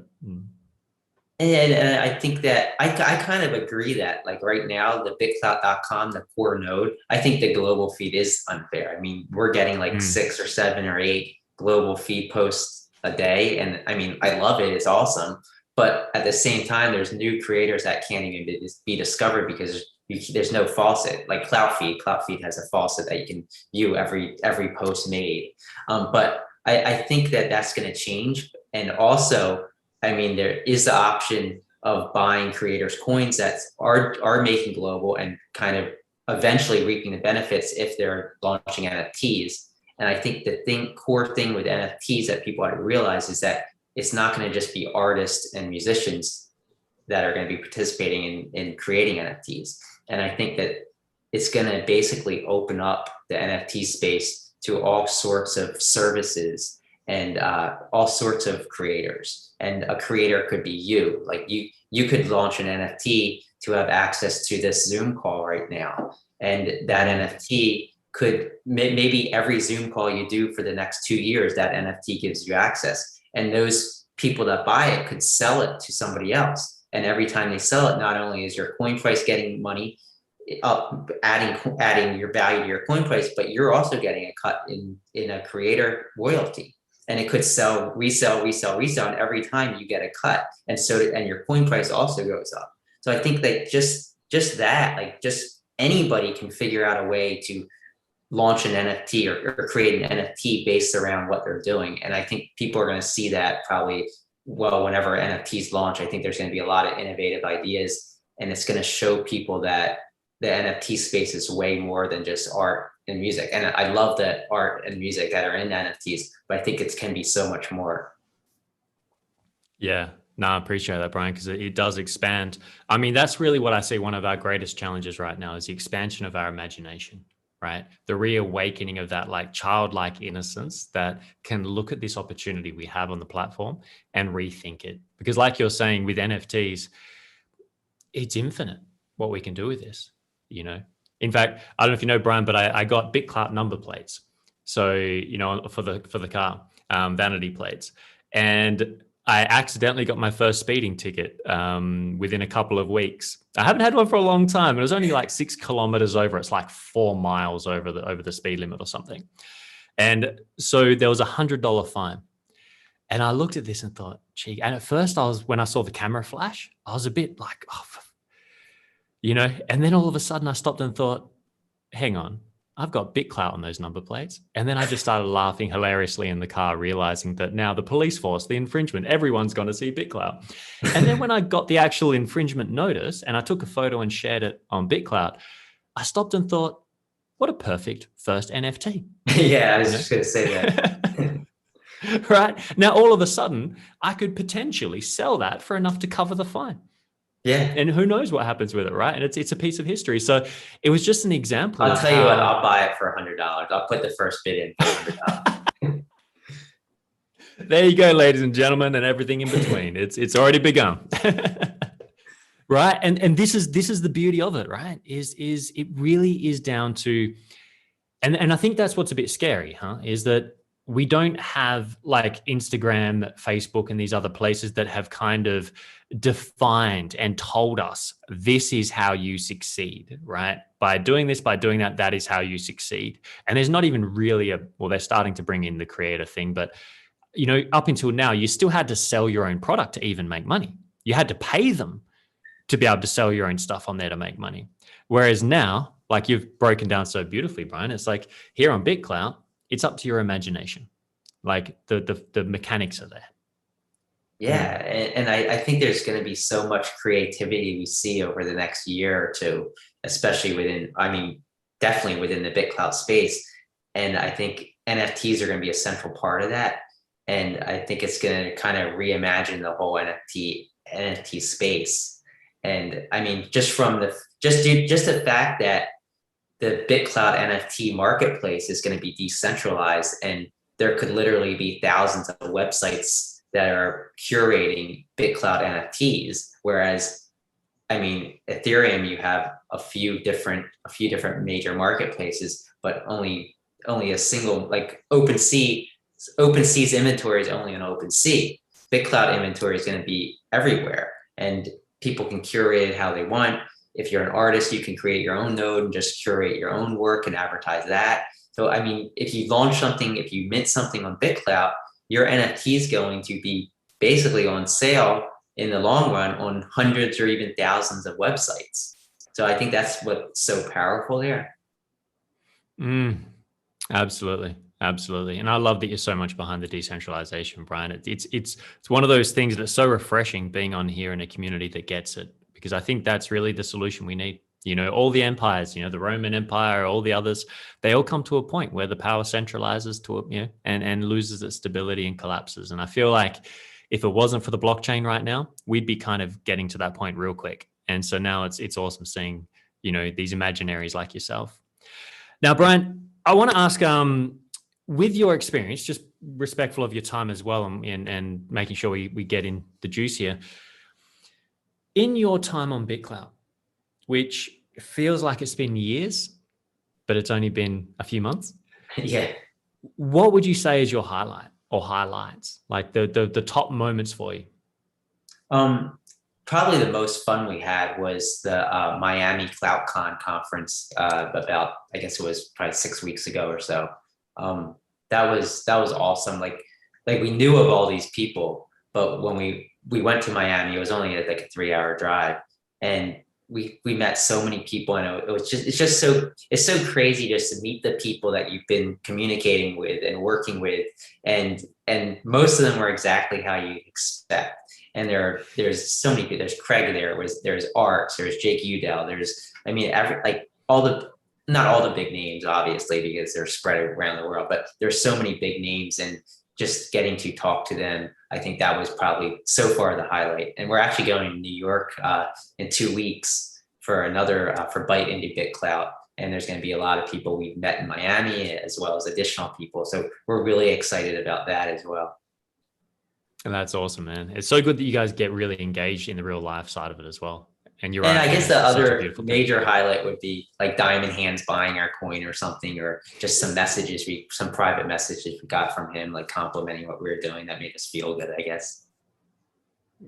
And I think that I kind of agree that like right now, the BitClout.com, the core node, I think the global feed is unfair. I mean, we're getting like 6 or 7 or 8 global feed posts a day. And I mean, I love it. It's awesome. But at the same time, there's new creators that can't even be discovered because there's no faucet. Like Clout feed has a faucet that you can view every post made. But I think that that's going to change. And also, I mean, there is the option of buying creators' coins that are making global and kind of eventually reaping the benefits if they're launching NFTs. And I think the core thing with NFTs that people ought to realize is that it's not going to just be artists and musicians that are going to be participating in creating NFTs. And I think that it's going to basically open up the NFT space to all sorts of services and all sorts of creators. And a creator could be you. Like you could launch an NFT to have access to this Zoom call right now. And that NFT could maybe every Zoom call you do for the next 2 years, that NFT gives you access. And those people that buy it could sell it to somebody else. And every time they sell it, not only is your coin price getting money up, adding your value to your coin price, but you're also getting a cut in a creator royalty. And it could resell, and every time you get a cut. And your coin price also goes up. So I think that just that, like just anybody can figure out a way to launch an NFT or create an NFT based around what they're doing. And I think people are going to see that probably, whenever NFTs launch. I think there's going to be a lot of innovative ideas, and it's going to show people that the NFT space is way more than just art and music. And I love that art and music that are in NFTs, but I think it can be so much more. Yeah. No, I appreciate that, Brian, because it does expand. I mean, that's really what I see one of our greatest challenges right now is the expansion of our imagination. Right? The reawakening of that like childlike innocence that can look at this opportunity we have on the platform and rethink it. Because like you're saying with NFTs, it's infinite what we can do with this, In fact, I don't know if you know, Brian, but I got BitClout number plates. So, for the car, vanity plates. And I accidentally got my first speeding ticket within a couple of weeks. I haven't had one for a long time. It was only like 6 kilometers over. It's like 4 miles over the speed limit or something. And so there was $100 fine. And I looked at this and thought, gee, and at first when I saw the camera flash, I was a bit like, and then all of a sudden I stopped and thought, hang on, I've got BitClout on those number plates. And then I just started laughing hilariously in the car, realizing that now the police force, the infringement, everyone's going to see BitClout. And then when I got the actual infringement notice and I took a photo and shared it on BitClout, I stopped and thought, what a perfect first NFT. Yeah, I was just going to say that. Right? Now, all of a sudden, I could potentially sell that for enough to cover the fine. Yeah. And who knows what happens with it, right? And it's a piece of history. So it was just an example. I'll tell you what, I'll buy it for $100. I'll put the first bid in for $100. There you go, ladies and gentlemen, and everything in between. It's already begun. Right? And this is the beauty of it, right? Is it really is down to, and I think that's what's a bit scary, is that we don't have like Instagram, Facebook, and these other places that have kind of defined and told us this is how you succeed, right? By doing this, by doing that, that is how you succeed. And there's not even really they're starting to bring in the creator thing, but up until now, you still had to sell your own product to even make money. You had to pay them to be able to sell your own stuff on there to make money. Whereas now, like you've broken down so beautifully, Brian, it's like here on BitClout, it's up to your imagination. Like the mechanics are there. Yeah, and I think there's going to be so much creativity we see over the next year or two, especially within, I mean, definitely within the BitClout space. And I think NFTs are going to be a central part of that. And I think it's going to kind of reimagine the whole NFT space. And I mean, just from just the fact that the BitClout NFT marketplace is going to be decentralized, and there could literally be thousands of websites that are curating BitClout NFTs. Whereas, I mean, Ethereum, you have a few different major marketplaces, but only a single, like OpenSea's inventory is only on OpenSea. BitClout inventory is going to be everywhere, and people can curate it how they want. If you're an artist, you can create your own node and just curate your own work and advertise that. So, I mean, if you launch something, if you mint something on BitClout, your NFT is going to be basically on sale in the long run on hundreds or even thousands of websites. So I think that's what's so powerful there. Absolutely. Absolutely. And I love that you're so much behind the decentralization, Brian. It's one of those things that's so refreshing being on here in a community that gets it, because I think that's really the solution we need. You know, all the empires, you know, the Roman Empire, all the others, they all come to a point where the power centralizes to, you know, and loses its stability and collapses. And I feel like if it wasn't for the blockchain right now, we'd be kind of getting to that point real quick. And so now it's awesome seeing, you know, these imaginaries like yourself. Now, Brian, I want to ask, with your experience, just respectful of your time as well, and making sure we get in the juice here. In your time on BitClout, which feels like it's been years, but it's only been a few months. Yeah. What would you say is your highlight or highlights, like the top moments for you? Probably the most fun we had was the Miami CloutCon conference about, I guess it was probably 6 weeks ago or so. That was awesome. Like we knew of all these people, but when we went to Miami, it was only like a 3-hour drive, and we met so many people, and it's so crazy just to meet the people that you've been communicating with and working with, and most of them were exactly how you expect. And there's so many people. There's Craig there's Art, there's Jake Udell, there's, I mean, not all the big names, obviously, because they're spread around the world, but there's so many big names, and just getting to talk to them, I think that was probably so far the highlight. And we're actually going to New York in 2 weeks for another for Bite into BitClout. And there's going to be a lot of people we've met in Miami, as well as additional people. So we're really excited about that as well. And that's awesome, man. It's so good that you guys get really engaged in the real life side of it as well. And you're right. And I guess the other major highlight would be like Diamond Hands buying our coin or something, or just some private messages we got from him, like complimenting what we were doing. That made us feel good, I guess.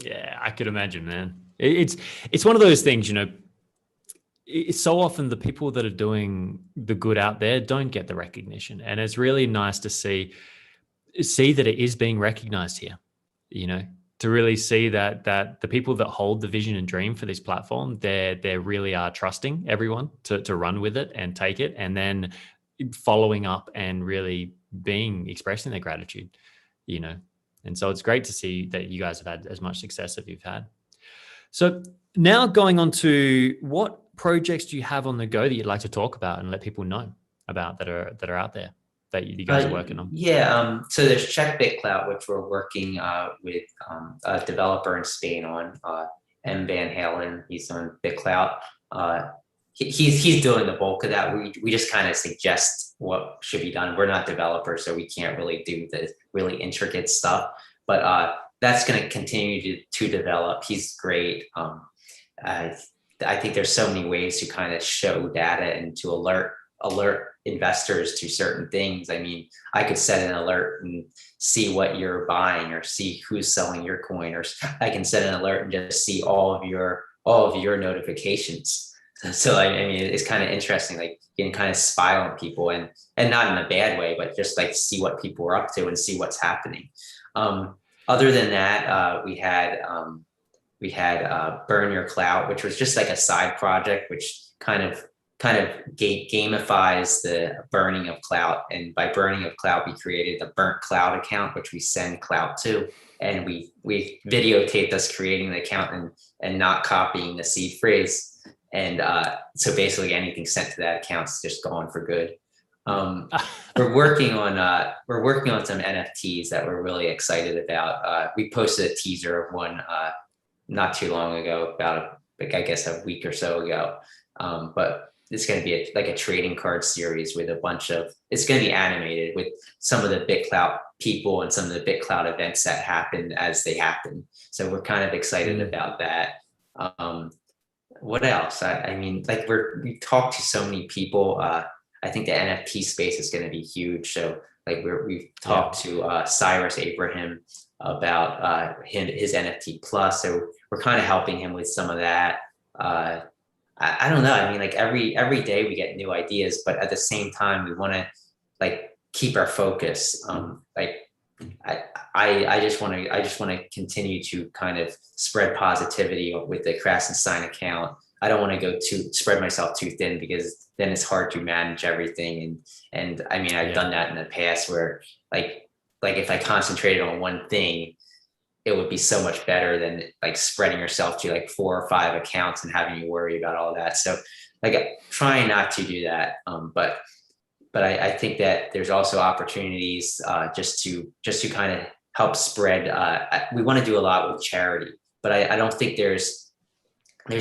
Yeah, I could imagine, man. It's one of those things, you know, it's so often the people that are doing the good out there don't get the recognition. And it's really nice to see that it is being recognized here, you know, to really see that the people that hold the vision and dream for this platform, they really are trusting everyone to run with it and take it, and then following up and really expressing their gratitude, you know. And so it's great to see that you guys have had as much success as you've had. So now going on to, what projects do you have on the go that you'd like to talk about and let people know about that are out there that you guys are working on? Yeah, so there's Check BitClout, which we're working with a developer in Spain on, M. Van Halen. He's on BitClout. He's doing the bulk of that. We just kind of suggest what should be done. We're not developers, so we can't really do the really intricate stuff. But that's going to continue to develop. He's great. I think there's so many ways to kind of show data and to alert investors to certain things. I mean, I could set an alert and see what you're buying, or see who's selling your coin, or I can set an alert and just see all of your notifications. So I mean, it's kind of interesting, like you can kind of spy on people, and not in a bad way, but just like see what people are up to and see what's happening. Other than that, we had Burn Your Clout, which was just like a side project, which kind of kind of gamifies the burning of Clout. And by burning of Clout, we created the burnt Clout account, which we send Clout to. And we videotaped us creating the account and not copying the seed phrase. And so basically anything sent to that account is just gone for good. We're working on some NFTs that we're really excited about. We posted a teaser of one not too long ago, about I guess a week or so ago. But it's going to be like a trading card series with it's going to be animated with some of the BitClout people and some of the BitClout events that happen as they happen. So we're kind of excited about that. What else? I mean, like we talked to so many people. I think the NFT space is going to be huge. So like we've talked to Cyrus Abraham about his NFT Plus. So we're kind of helping him with some of that. I don't know. I mean, like every day we get new ideas, but at the same time, we want to like keep our focus. I just want to continue to kind of spread positivity with the Krassenstein account. I don't want to spread myself too thin, because then it's hard to manage everything. And I mean, I've done that in the past where like if I concentrated on one thing, it would be so much better than like spreading yourself to like 4 or 5 accounts and having you worry about all that. So like trying not to do that. But I think that there's also opportunities just to kind of help spread. We want to do a lot with charity, but I don't think there's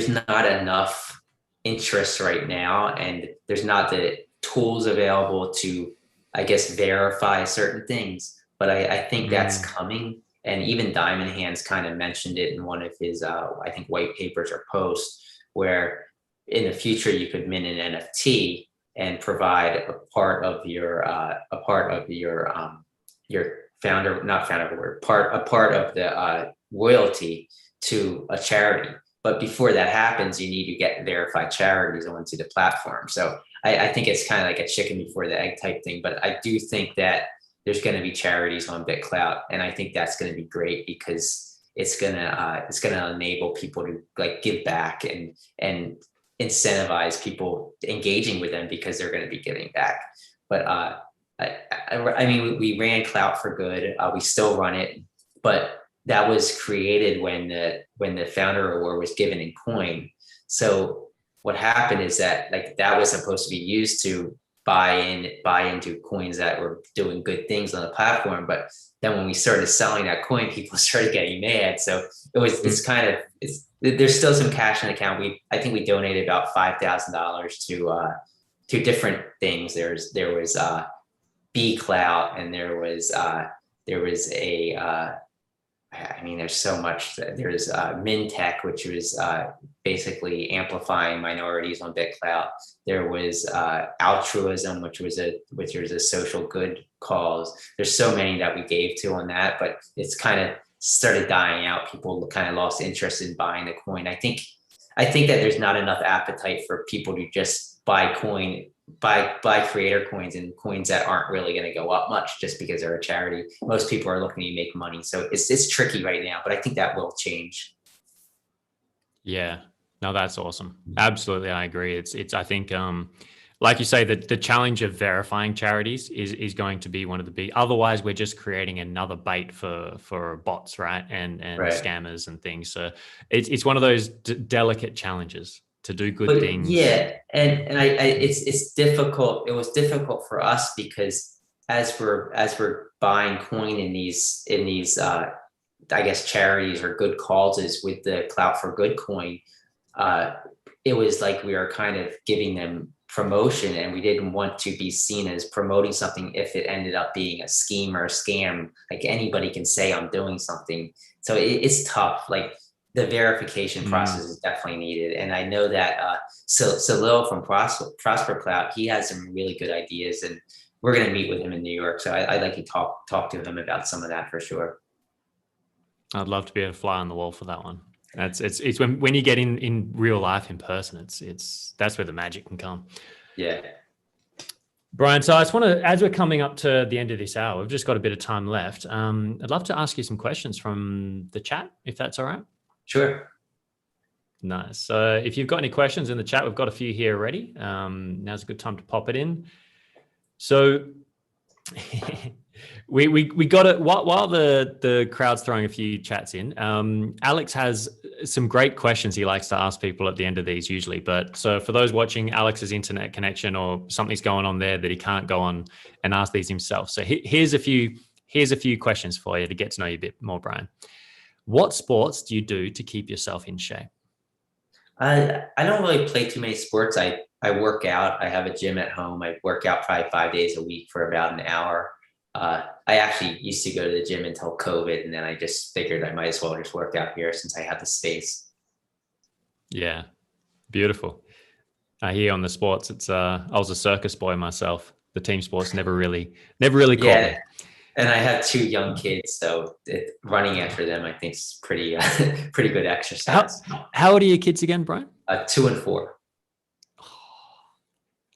not enough interest right now, and there's not the tools available to, I guess, verify certain things. But I think that's coming. And even Diamond Hands kind of mentioned it in one of his, I think, white papers or posts, where in the future you could mint an NFT and provide a part of your part of the royalty to a charity. But before that happens, you need to get verified charities onto the platform. So I think it's kind of like a chicken before the egg type thing. But I do think that there's going to be charities on BitClout, and I think that's going to be great, because it's gonna enable people to like give back and incentivize people engaging with them, because they're going to be giving back. But I mean, we ran Clout for good. We still run it, but that was created when the founder award was given in coin. So what happened is that like that was supposed to be used to buy into coins that were doing good things on the platform. But then when we started selling that coin, people started getting mad. So there's still some cash in the account. I think we donated about $5,000 to different things. There was BitClout, and there was I mean, there's so much. There's Mintech, which was basically amplifying minorities on BitClout. There was Altruism, which was a social good cause. There's so many that we gave to on that, but it's kind of started dying out. People kind of lost interest in buying the coin. I think that there's not enough appetite for people to just buy creator coins and coins that aren't really going to go up much just because they're a charity. Most people are looking to make money. So it's tricky right now, but I think that will change. Yeah, no, that's awesome. Absolutely. I agree. It's, I think, like you say, that the challenge of verifying charities is going to be one of the big, otherwise we're just creating another bait for bots, right? And right. Scammers and things. So it's one of those delicate challenges to do good things. Yeah. And it's difficult. It was difficult for us because as we're buying coin in these I guess charities or good causes with the Clout for Good coin, it was like we were kind of giving them promotion, and we didn't want to be seen as promoting something if it ended up being a scheme or a scam. Like anybody can say I'm doing something. So it's tough. Like the verification process is definitely needed. And I know that Salil from Prosper Clout, he has some really good ideas, and we're going to meet with him in New York. So I'd like to talk to him about some of that for sure. I'd love to be a fly on the wall for that one. It's when you get in real life in person, that's where the magic can come. Yeah. Brian, so I just want to, as we're coming up to the end of this hour, we've just got a bit of time left. I'd love to ask you some questions from the chat, if that's all right. Sure. Nice. So if you've got any questions in the chat, we've got a few here already. Now's a good time to pop it in. So we got it while the crowd's throwing a few chats in. Alex has some great questions he likes to ask people at the end of these usually. But so for those watching, Alex's internet connection or something's going on there that he can't go on and ask these himself. So here's a few questions for you to get to know you a bit more, Brian. What sports do you do to keep yourself in shape? I don't really play too many sports. I work out. I have a gym at home. I work out probably 5 days a week for about an hour. I actually used to go to the gym until COVID, and then I just figured I might as well just work out here since I have the space. Yeah, beautiful. I hear on the sports, it's I was a circus boy myself. The team sports never really caught me. And I have 2 young kids, so running after them, I think, is pretty pretty good exercise. How old are your kids again, Brian? 2 and 4. Oh,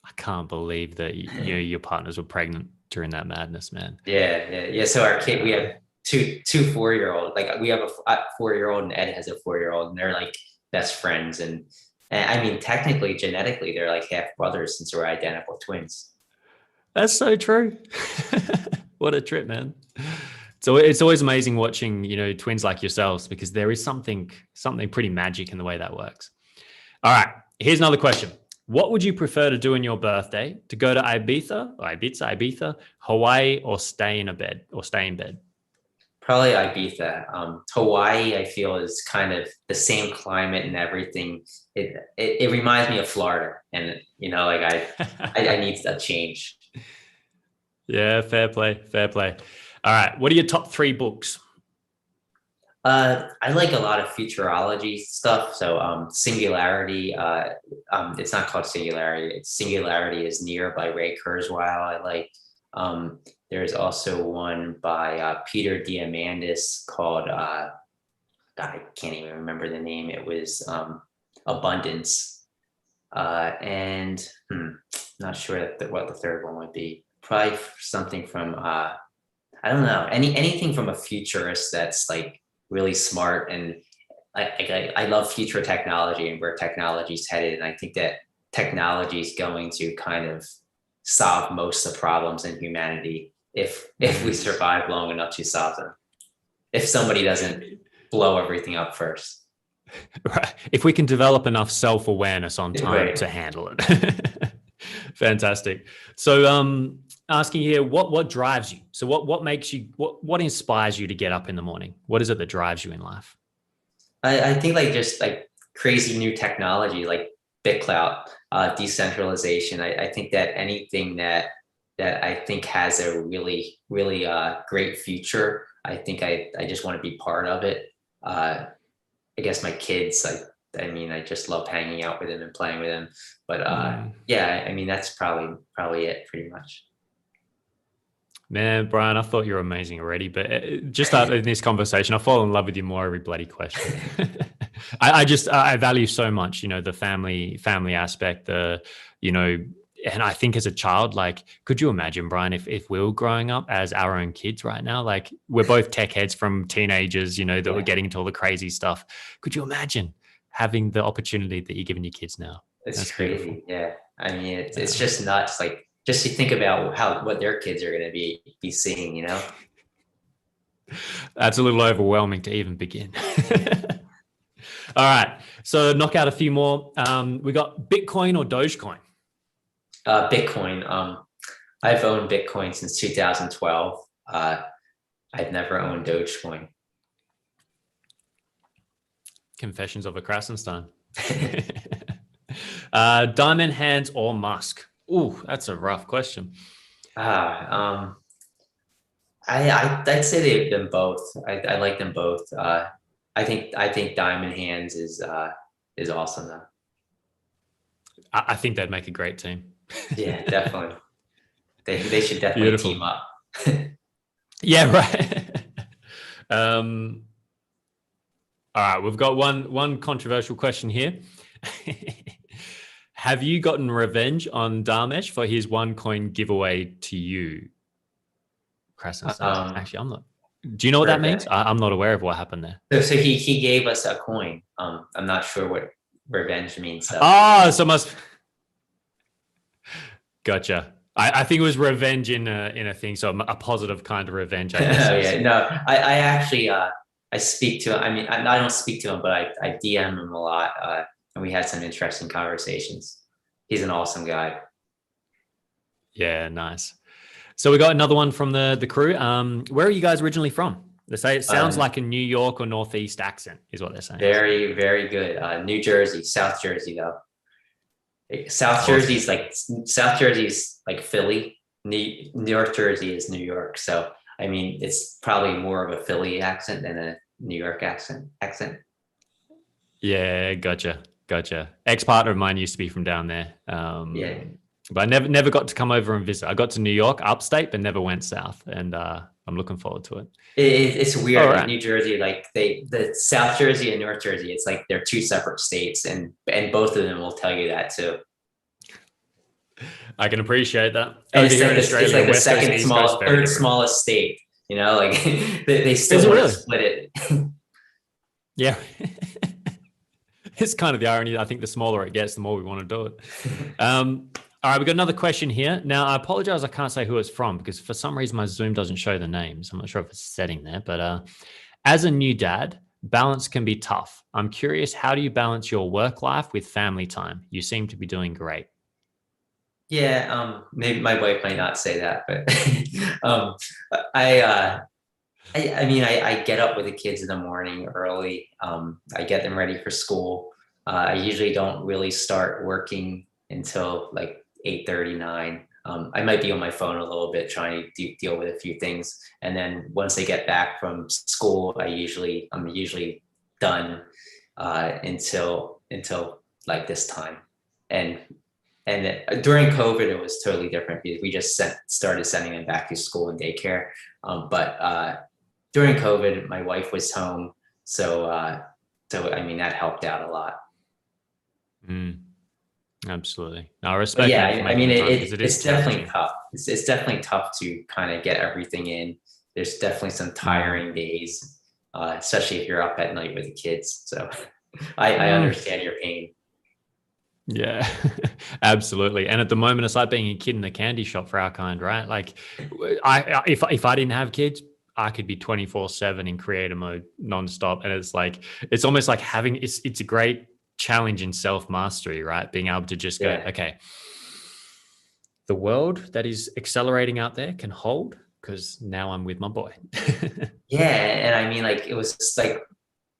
I can't believe that your partners were pregnant during that madness, man. Yeah. So our kid, we have two 4-year-old. Like we have a 4-year-old, and Ed has a 4-year-old, and they're like best friends. And I mean, technically, genetically, they're like half brothers since we're identical twins. That's so true. What a trip, man. So it's always amazing watching, twins like yourselves, because there is something pretty magic in the way that works. All right. Here's another question. What would you prefer to do on your birthday? To go to Ibiza, Hawaii, or stay in bed? Probably Ibiza. Hawaii, I feel, is kind of the same climate and everything. It reminds me of Florida, and I need a change. Yeah, fair play. All right, what are your top 3 books? I like a lot of futurology stuff. So Singularity, it's not called Singularity. It's Singularity is Near by Ray Kurzweil. I like. There's also one by Peter Diamandis called, I can't even remember the name. It was Abundance. And not sure what the third one would be. Probably something from, I don't know, anything from a futurist that's like really smart. And I love future technology and where technology is headed. And I think that technology is going to kind of solve most of the problems in humanity if we survive long enough to solve them. If somebody doesn't blow everything up first. Right. If we can develop enough self-awareness on time to handle it. Fantastic. So asking here, what drives you? So what makes you, what inspires you to get up in the morning? What is it that drives you in life? I think just crazy new technology, like BitClout, decentralization. I think that anything that I think has a really, really great future, I think I just want to be part of it. I guess my kids, I just love hanging out with them and playing with them. But that's probably it pretty much. Man, Brian, I thought you were amazing already, but just in this conversation, I fall in love with you more every bloody question. I value so much, the family aspect, and I think as a child, could you imagine, Brian, if we were growing up as our own kids right now? We're both tech heads from teenagers, that were getting into all the crazy stuff. Could you imagine having the opportunity that you're giving your kids now? That's crazy. Beautiful. Yeah. I mean, it's just nuts. Just to think about what their kids are going to be seeing, That's a little overwhelming to even begin. All right. So knock out a few more. We got Bitcoin or Dogecoin? Bitcoin. I've owned Bitcoin since 2012. I've never owned Dogecoin. Confessions of a Krassenstein. Diamond hands or Musk? Ooh, that's a rough question. I'd say them both. I like them both. I think Diamond Hands is awesome though. I think they'd make a great team. Yeah, definitely. They should definitely Beautiful. Team up. Yeah, right. All right, we've got one controversial question here. Have you gotten revenge on Dharmesh for his OneCoin giveaway to you? Krassenstein. Actually, I'm not. Do you know what that means? I'm not aware of what happened there. So he gave us a coin. I'm not sure revenge means. So Oh, so must. Gotcha. I think it was revenge in a thing, so a positive kind of revenge, I guess. yeah, no, I actually I speak to him. I mean, I don't speak to him, but I DM him a lot, and we had some interesting conversations. He's an awesome guy. Yeah, nice. So we got another one from the crew. Where are you guys originally from? They say it sounds like a New York or Northeast accent, is what they're saying. Very, very good. New Jersey, South Jersey, though. South Jersey's like Philly. New York Jersey is New York. So I mean, it's probably more of a Philly accent than a New York accent. Yeah, gotcha. Ex-partner of mine used to be from down there. Yeah. But I never got to come over and visit. I got to New York, upstate, but never went south. And I'm looking forward to it. It's weird. Right. New Jersey, like the South Jersey and North Jersey, it's like they're two separate states, and both of them will tell you that too. I can appreciate that. And it's like the third smallest state. You know, like they still want to split it. Yeah. It's kind of the irony. I think the smaller it gets, the more we want to do it. All right, we've got another question here. Now, I apologize, I can't say who it's from because for some reason my Zoom doesn't show the names. I'm not sure if it's a setting there, but as a new dad, balance can be tough. I'm curious, how do you balance your work life with family time? You seem to be doing great. Yeah, maybe my wife might not say that, but I mean, I get up with the kids in the morning early. I get them ready for school. I usually don't really start working until like 8:30, 9. I might be on my phone a little bit trying to deal with a few things. And then once they get back from school, I'm usually done until like this time. And during COVID, it was totally different because we just started sending them back to school and daycare. But during COVID, my wife was home, so I mean that helped out a lot. Absolutely. I respect. Yeah, I mean it's definitely tough. It's definitely tough to kind of get everything in. There's definitely some tiring days, especially if you're up at night with the kids. So I understand your pain. Yeah, absolutely. And at the moment, it's like being a kid in a candy shop for our kind, right? Like, if I didn't have kids, I could be 24/7 in creator mode nonstop. And it's almost like it's a great challenge in self-mastery, right? Being able to just go, okay, the world that is accelerating out there can hold because now I'm with my boy. Yeah. And I mean, like, it was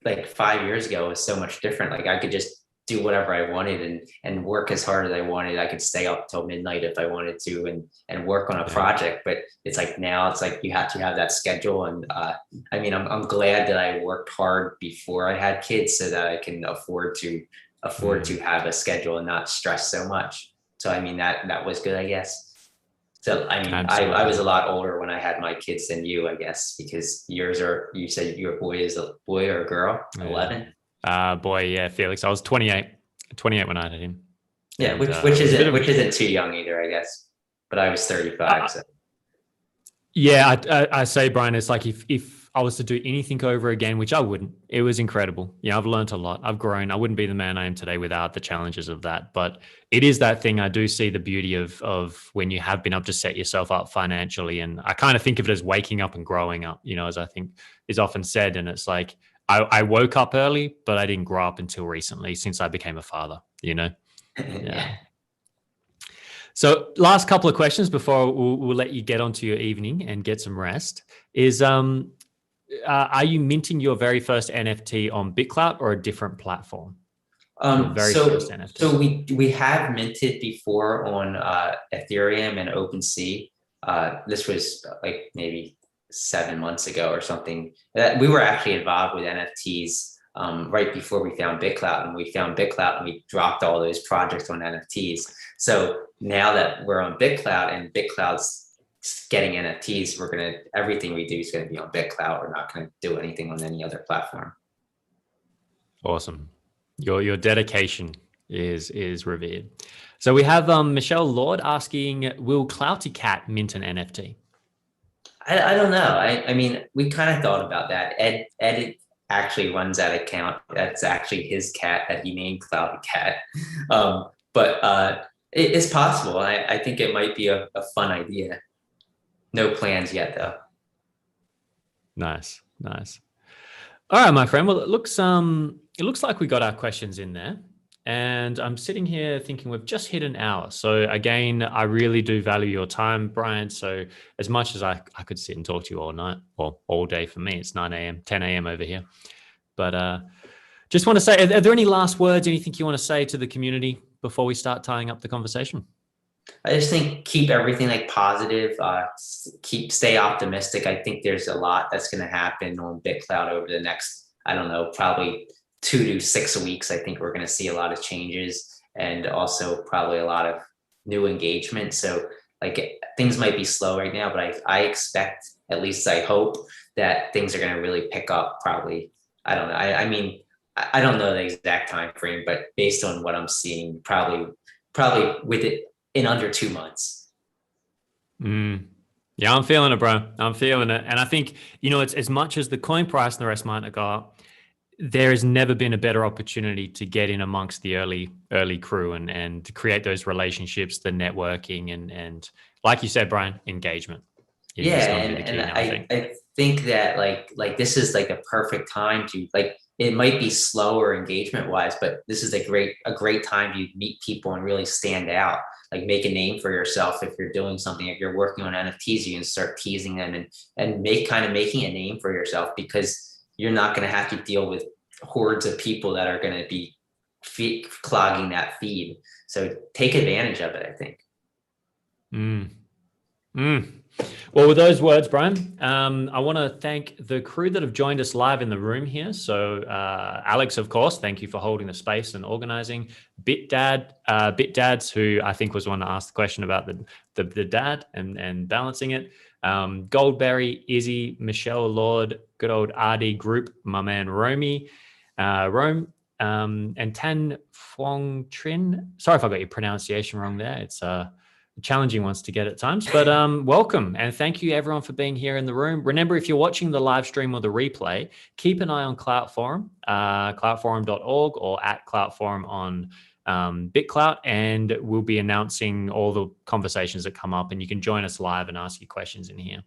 like 5 years ago, it was so much different. Like I could just do whatever I wanted and work as hard as I wanted. I could stay up till midnight if I wanted to and work on a project. But it's like now it's like you have to have that schedule. And I mean, I'm glad that I worked hard before I had kids so that I can afford to have a schedule and not stress so much. So I mean that was good, I guess. So I mean, I was a lot older when I had my kids than you, I guess, because you said your boy is a boy or a girl, 11. Boy, yeah, Felix. I was 28 when I had him. Yeah, and, which isn't too young either, I guess. But I was 35. So. Yeah, I say, Brian, it's like if I was to do anything over again, which I wouldn't, it was incredible. Yeah, I've learned a lot. I've grown. I wouldn't be the man I am today without the challenges of that. But it is that thing. I do see the beauty of when you have been able to set yourself up financially. And I kind of think of it as waking up and growing up, as I think is often said. And it's like, I woke up early, but I didn't grow up until recently since I became a father, Yeah. So last couple of questions before we'll let you get onto your evening and get some rest is, are you minting your very first NFT on BitClout or a different platform? So we have minted before on Ethereum and OpenSea. This was like maybe 7 months ago or something. We were actually involved with NFTs right before we found BitClout, and we found BitClout and we dropped all those projects on NFTs. So now that we're on BitClout and BitClout's getting NFTs, everything we do is going to be on BitClout. We're not going to do anything on any other platform. Awesome. Your dedication is revered. So we have Michelle Lord asking, will Clouty Cat mint an NFT? I don't know. I mean, we kind of thought about that. Ed actually runs that account. That's actually his cat that he named Cloud Cat. But it's possible. I think it might be a fun idea. No plans yet, though. Nice, nice. All right, my friend. Well, it looks like we got our questions in there. And I'm sitting here thinking we've just hit an hour. So again, I really do value your time, Brian. So as much as I could sit and talk to you all night or all day, for me, it's 9 a.m., 10 a.m. over here. But just want to say, are there any last words, anything you want to say to the community before we start tying up the conversation? I just think keep everything like positive. Stay optimistic. I think there's a lot that's going to happen on BitClout over the next, I don't know, probably 2 to 6 weeks. I think we're going to see a lot of changes and also probably a lot of new engagement. So like things might be slow right now, but I expect, at least I hope, that things are going to really pick up. Probably, I don't know. I mean, I don't know the exact time frame, but based on what I'm seeing, probably with it in under 2 months. Yeah, I'm feeling it, bro. I'm feeling it. And I think, it's as much as the coin price and the rest might not go up, there has never been a better opportunity to get in amongst the early crew and to create those relationships, the networking and like you said, Brian, engagement is going to be the key now, I think. I think that like this is like a perfect time to like, it might be slower engagement wise, but this is a great time to meet people and really stand out, like make a name for yourself. If you're doing something, if you're working on NFTs, you can start teasing them and making a name for yourself, because you're not going to have to deal with hordes of people that are going to be clogging that feed. So take advantage of it, I think. Well, with those words, Brian, I want to thank the crew that have joined us live in the room here. So Alex, of course, thank you for holding the space and organizing. BitDads, who I think was the one to ask the question about the dad and balancing it. Goldberry, Izzy, Michelle Lord, good old RD Group, my man Rome, and Tan Phuong Trin. Sorry if I got your pronunciation wrong there. It's challenging ones to get at times, but welcome and thank you everyone for being here in the room. Remember, if you're watching the live stream or the replay, keep an eye on Clout Forum, cloutforum.org or at Clout Forum on BitClout, and we'll be announcing all the conversations that come up, and you can join us live and ask your questions in here,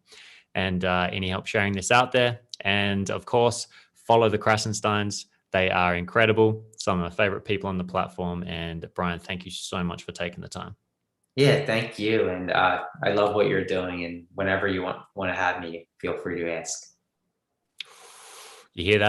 and any help sharing this out there. And of course, follow the Krassensteins. They are incredible, some of my favorite people on the platform. And Brian, thank you so much for taking the time. Yeah, thank you. And I love what you're doing. And whenever you want to have me, feel free to ask. You hear that?